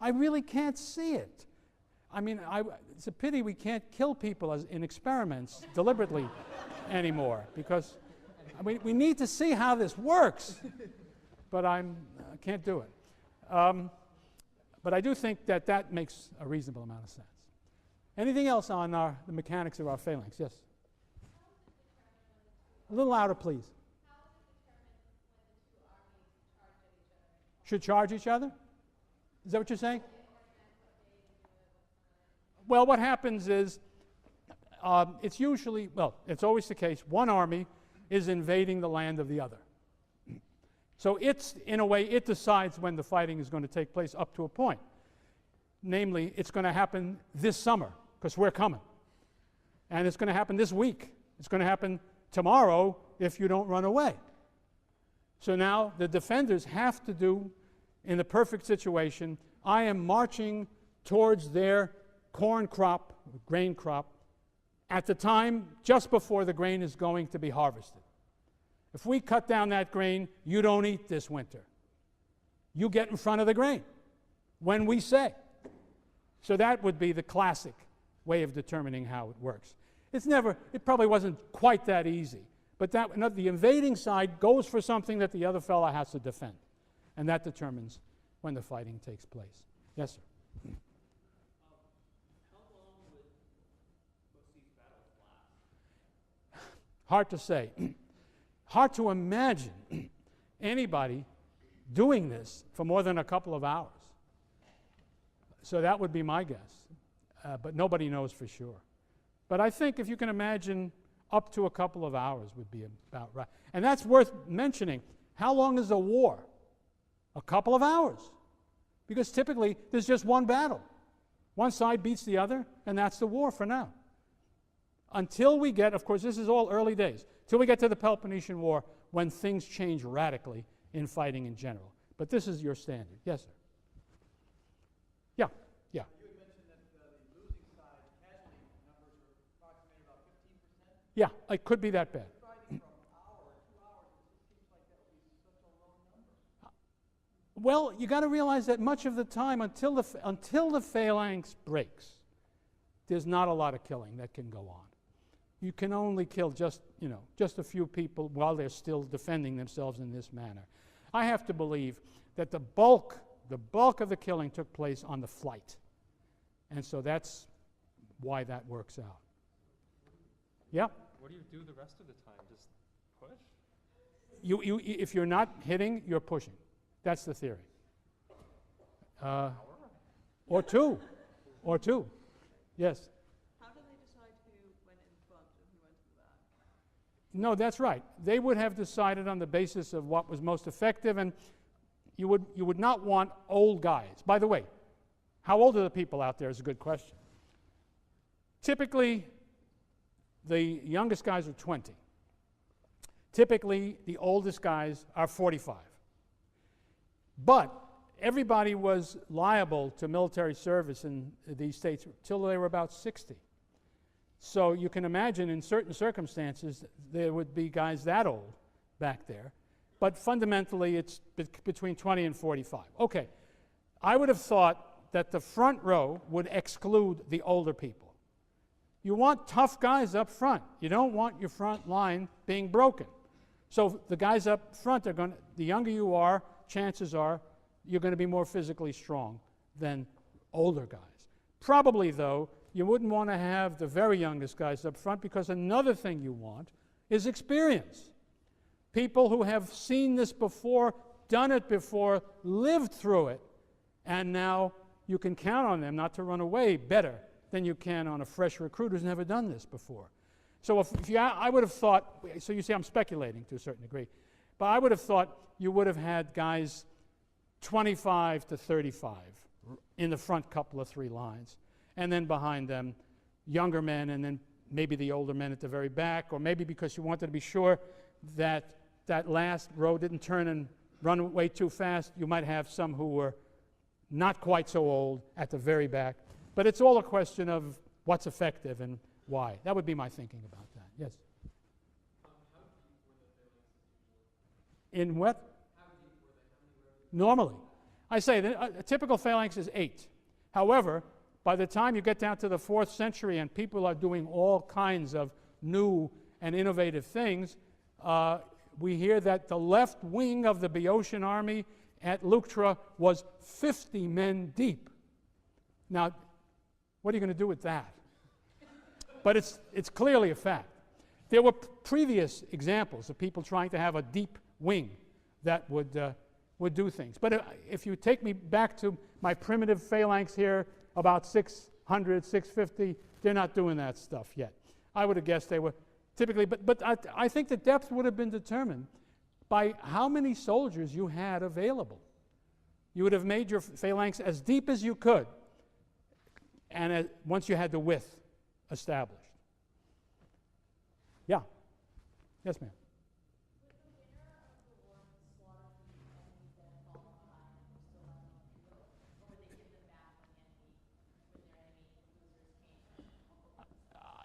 I really can't see it. I mean, it's a pity we can't kill people in experiments deliberately anymore, because we need to see how this works. But I can't do it. But I do think that makes a reasonable amount of sense. Anything else on the mechanics of our phalanx? Yes? A little louder, please. Should charge each other? Is that what you're saying? Well, what happens is, it's always the case, one army is invading the land of the other. So in a way, it decides when the fighting is going to take place up to a point. Namely, it's going to happen this summer, because we're coming. And it's going to happen this week. It's going to happen tomorrow if you don't run away. So now the defenders have to do, in the perfect situation, I am marching towards their corn crop, grain crop, at the time just before the grain is going to be harvested. If we cut down that grain, you don't eat this winter. You get in front of the grain when we say. So that would be the classic way of determining how it works. It probably wasn't quite that easy, but the invading side goes for something that the other fellow has to defend, and that determines when the fighting takes place. Yes, sir? How long would most of these battles last? Hard to say. Hard to imagine anybody doing this for more than a couple of hours. So that would be my guess, but nobody knows for sure. But I think if you can imagine, up to a couple of hours would be about right. And that's worth mentioning. How long is a war? A couple of hours. Because typically there's just one battle. One side beats the other, and that's the war for now. Until we get, of course, this is all early days, till we get to the Peloponnesian War, when things change radically in fighting in general. But this is your standard. Yes, sir? Yeah, it could be that bad. Well, you got to realize that much of the time, until the phalanx breaks, there's not a lot of killing that can go on. You can only kill just a few people while they're still defending themselves in this manner. I have to believe that the bulk of the killing took place on the flight, and so that's why that works out. Yeah. What do you do the rest of the time? Just push? If you're not hitting, you're pushing. That's the theory. Or two. Yes. How do they decide who went in front and who went in the back? No, that's right. They would have decided on the basis of what was most effective, and you would not want old guys. By the way, how old are the people out there is a good question. Typically, the youngest guys are 20. Typically, the oldest guys are 45. But everybody was liable to military service in these states till they were about 60. So you can imagine in certain circumstances there would be guys that old back there. But fundamentally it's between 20 and 45. Okay, I would have thought that the front row would exclude the older people. You want tough guys up front. You don't want your front line being broken. So the guys up front the younger you are, chances are you're going to be more physically strong than older guys. Probably, though, you wouldn't want to have the very youngest guys up front, because another thing you want is experience. People who have seen this before, done it before, lived through it, and now you can count on them not to run away better than you can on a fresh recruit who's never done this before. So I would have thought, so you see I'm speculating to a certain degree, but I would have thought you would have had guys 25 to 35 in the front couple of three lines, and then behind them younger men, and then maybe the older men at the very back, or maybe because you wanted to be sure that that last row didn't turn and run away too fast, you might have some who were not quite so old at the very back. But it's all a question of what's effective and why. That would be my thinking about that. Yes? How deep were the phalanxes usually? In what? How deep were they? Normally. I say that a typical phalanx is 8. However, by the time you get down to the 4th century and people are doing all kinds of new and innovative things, we hear that the left wing of the Boeotian army at Leuctra was 50 men deep. Now, what are you going to do with that? But it's clearly a fact. There were previous examples of people trying to have a deep wing that would do things. But if you take me back to my primitive phalanx here, about 600, 650, they're not doing that stuff yet. I would have guessed they were typically, but I think the depth would have been determined by how many soldiers you had available. You would have made your phalanx as deep as you could, and once you had the width established. Yeah. Yes, ma'am.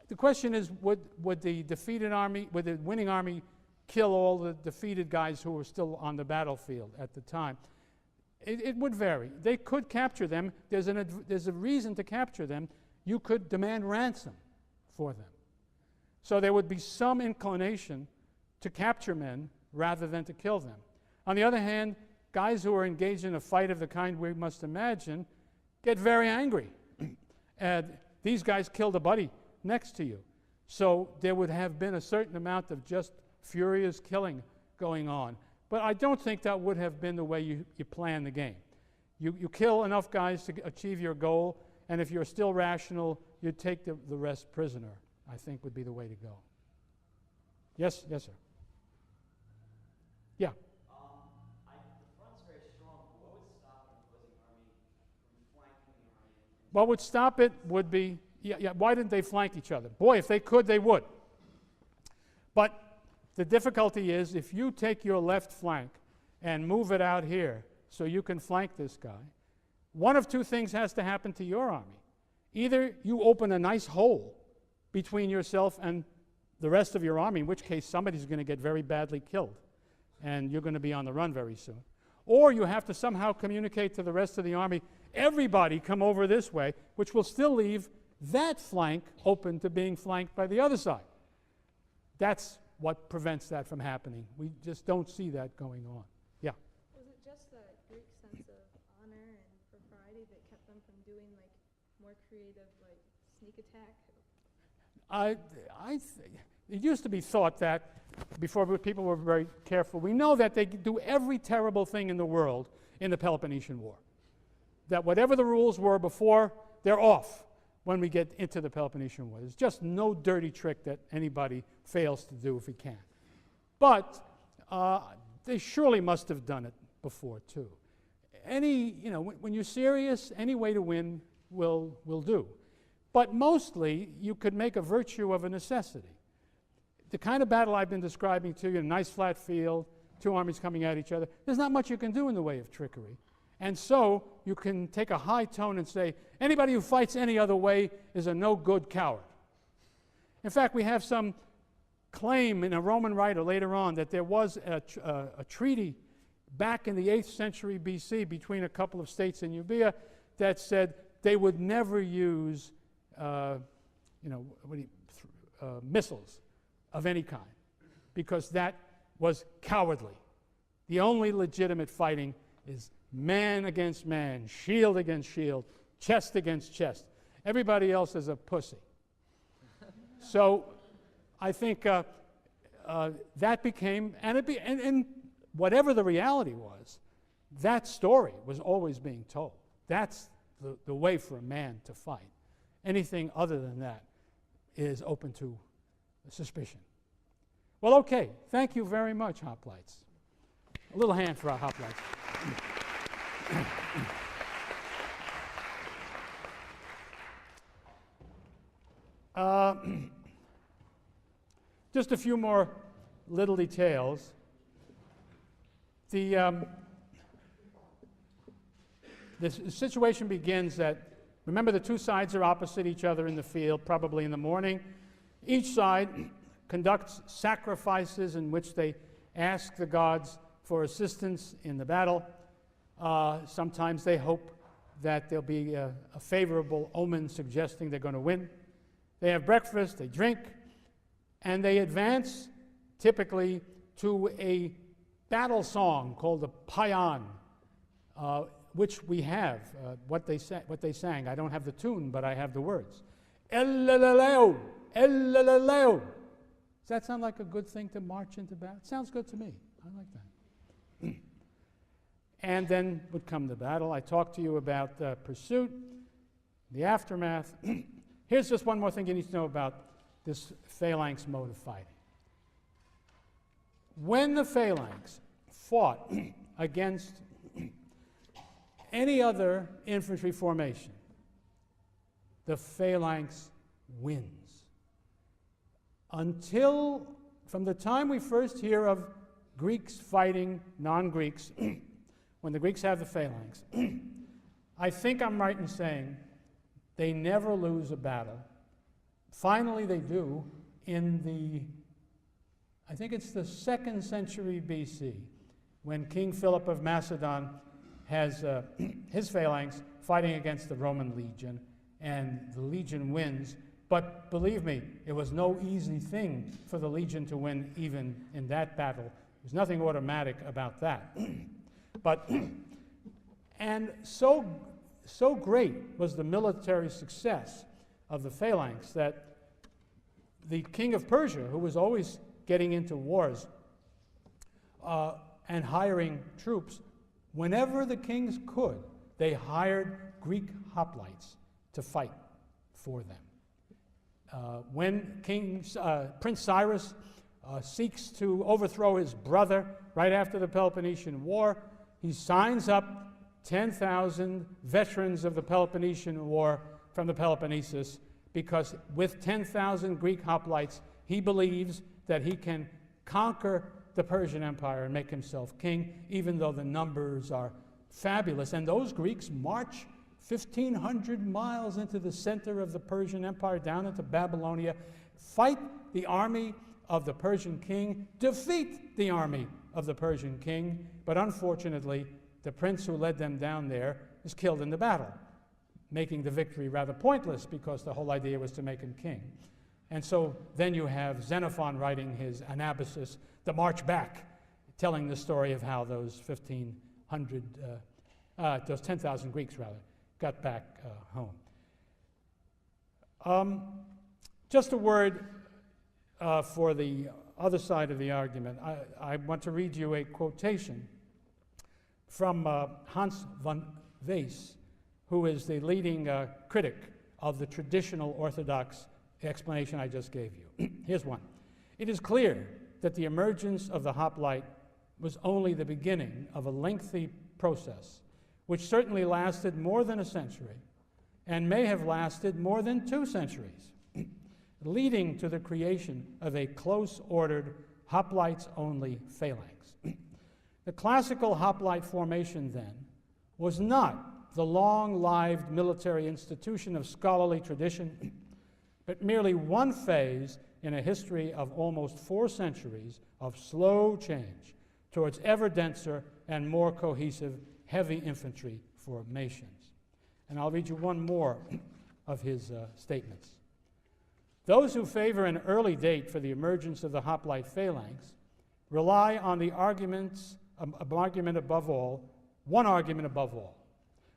The question is, would the defeated army, would the winning army kill all the defeated guys who were still on the battlefield at the time? It would vary. They could capture them. There's a reason to capture them. You could demand ransom for them. So there would be some inclination to capture men rather than to kill them. On the other hand, guys who are engaged in a fight of the kind we must imagine get very angry. And these guys killed a buddy next to you. So there would have been a certain amount of just furious killing going on. But I don't think that would have been the way you plan the game. You kill enough guys to achieve your goal, and if you're still rational, you take the rest prisoner, I think would be the way to go. Yes, yes, sir. Yeah. The front's very strong. What would stop an opposing army from flanking the army? What would stop it would be, why didn't they flank each other? Boy, if they could, they would. But the difficulty is, if you take your left flank and move it out here so you can flank this guy, one of two things has to happen to your army. Either you open a nice hole between yourself and the rest of your army, in which case somebody's going to get very badly killed, and you're going to be on the run very soon. Or you have to somehow communicate to the rest of the army, everybody come over this way, which will still leave that flank open to being flanked by the other side. That's what prevents that from happening. We just don't see that going on. Yeah? Was it just the Greek sense of honor and propriety that kept them from doing like more creative like sneak attack? It used to be thought that, before people were very careful, we know that they do every terrible thing in the world in the Peloponnesian War. That whatever the rules were before, they're off when we get into the Peloponnesian War. There's just no dirty trick that anybody fails to do if he can. But they surely must have done it before too. When you're serious, any way to win will do. But mostly, you could make a virtue of a necessity. The kind of battle I've been describing to you, a nice flat field, two armies coming at each other, there's not much you can do in the way of trickery. And so you can take a high tone and say, anybody who fights any other way is a no-good coward. In fact, we have some claim in a Roman writer later on that there was a treaty back in the 8th century BC between a couple of states in Euboea that said they would never use missiles of any kind, because that was cowardly. The only legitimate fighting is man against man, shield against shield, chest against chest. Everybody else is a pussy. So I think that became, and whatever the reality was, that story was always being told. That's the way for a man to fight. Anything other than that is open to suspicion. Well, okay. Thank you very much, hoplites. A little hand for our hoplites. Just a few more little details. The situation begins that, remember, the two sides are opposite each other in the field, probably in the morning. Each side conducts sacrifices in which they ask the gods for assistance in the battle. Sometimes they hope that there'll be a favorable omen suggesting they're going to win. They have breakfast, they drink, and they advance typically to a battle song called the Paean, which we have, what they sang. I don't have the tune, but I have the words. Eleleleo, eleleleo. Does that sound like a good thing to march into battle? It sounds good to me. I like that. And then would come the battle. I talked to you about pursuit, the aftermath. Here's just one more thing you need to know about this phalanx mode of fighting. When the phalanx fought against any other infantry formation, the phalanx wins. Until, from the time we first hear of Greeks fighting non-Greeks, when the Greeks have the phalanx, I think I'm right in saying they never lose a battle. Finally, they do in the, I think it's the 2nd century BC, when King Philip of Macedon has his phalanx fighting against the Roman legion, and the legion wins. But believe me, it was no easy thing for the legion to win even in that battle. There's nothing automatic about that. And so great was the military success of the phalanx that the king of Persia, who was always getting into wars and hiring troops, whenever the kings could, they hired Greek hoplites to fight for them. When Prince Cyrus seeks to overthrow his brother right after the Peloponnesian War, he signs up 10,000 veterans of the Peloponnesian War from the Peloponnesus, because with 10,000 Greek hoplites, he believes that he can conquer the Persian Empire and make himself king, even though the numbers are fabulous. And those Greeks march 1,500 miles into the center of the Persian Empire, down into Babylonia, fight the army of the Persian king, defeat the army of the Persian king, but unfortunately, the prince who led them down there is killed in the battle, making the victory rather pointless because the whole idea was to make him king. And so then you have Xenophon writing his Anabasis, The March Back, telling the story of how those 10,000 Greeks rather, got back home. Just a word for the other side of the argument. I want to read you a quotation from Hans von Wees, who is the leading critic of the traditional Orthodox explanation I just gave you. Here's one. It is clear that the emergence of the hoplite was only the beginning of a lengthy process, which certainly lasted more than a century and may have lasted more than 2 centuries, leading to the creation of a close-ordered hoplites-only phalanx. The classical hoplite formation, then, was not the long-lived military institution of scholarly tradition, but merely one phase in a history of almost 4 centuries of slow change towards ever denser and more cohesive heavy infantry formations. And I'll read you one more of his statements. Those who favor an early date for the emergence of the hoplite phalanx rely on the one argument above all,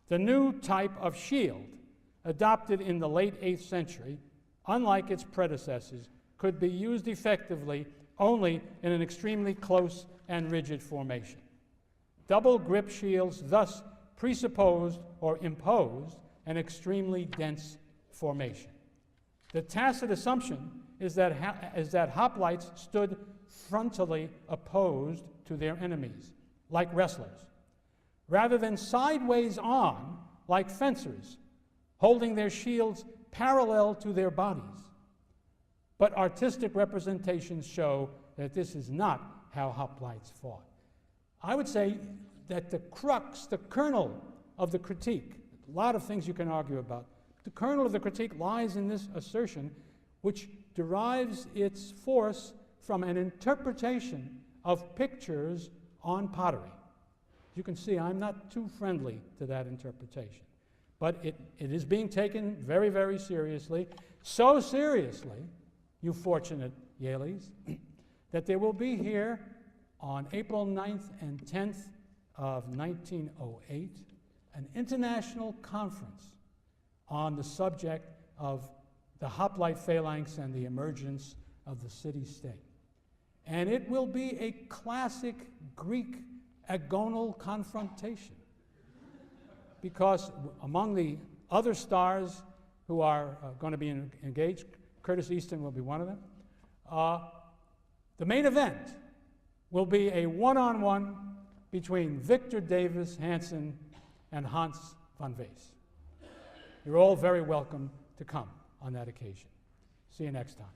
the new type of shield adopted in the late 8th century, unlike its predecessors, could be used effectively only in an extremely close and rigid formation. Double grip shields thus presupposed or imposed an extremely dense formation. The tacit assumption is that hoplites stood frontally opposed to their enemies, like wrestlers, rather than sideways on, like fencers, holding their shields parallel to their bodies. But artistic representations show that this is not how hoplites fought. I would say that the crux, the kernel of the critique, a lot of things you can argue about, the kernel of the critique lies in this assertion, which derives its force from an interpretation of pictures on pottery. You can see I'm not too friendly to that interpretation, but it is being taken very, very seriously, so seriously, you fortunate Yaleys, that there will be here on April 9th and 10th of 1908 an international conference on the subject of the hoplite phalanx and the emergence of the city-state. And it will be a classic Greek agonal confrontation, because among the other stars who are going to be engaged, Curtis Easton will be one of them, the main event will be a one-on-one between Victor Davis Hansen and Hans von Wees. You're all very welcome to come on that occasion. See you next time.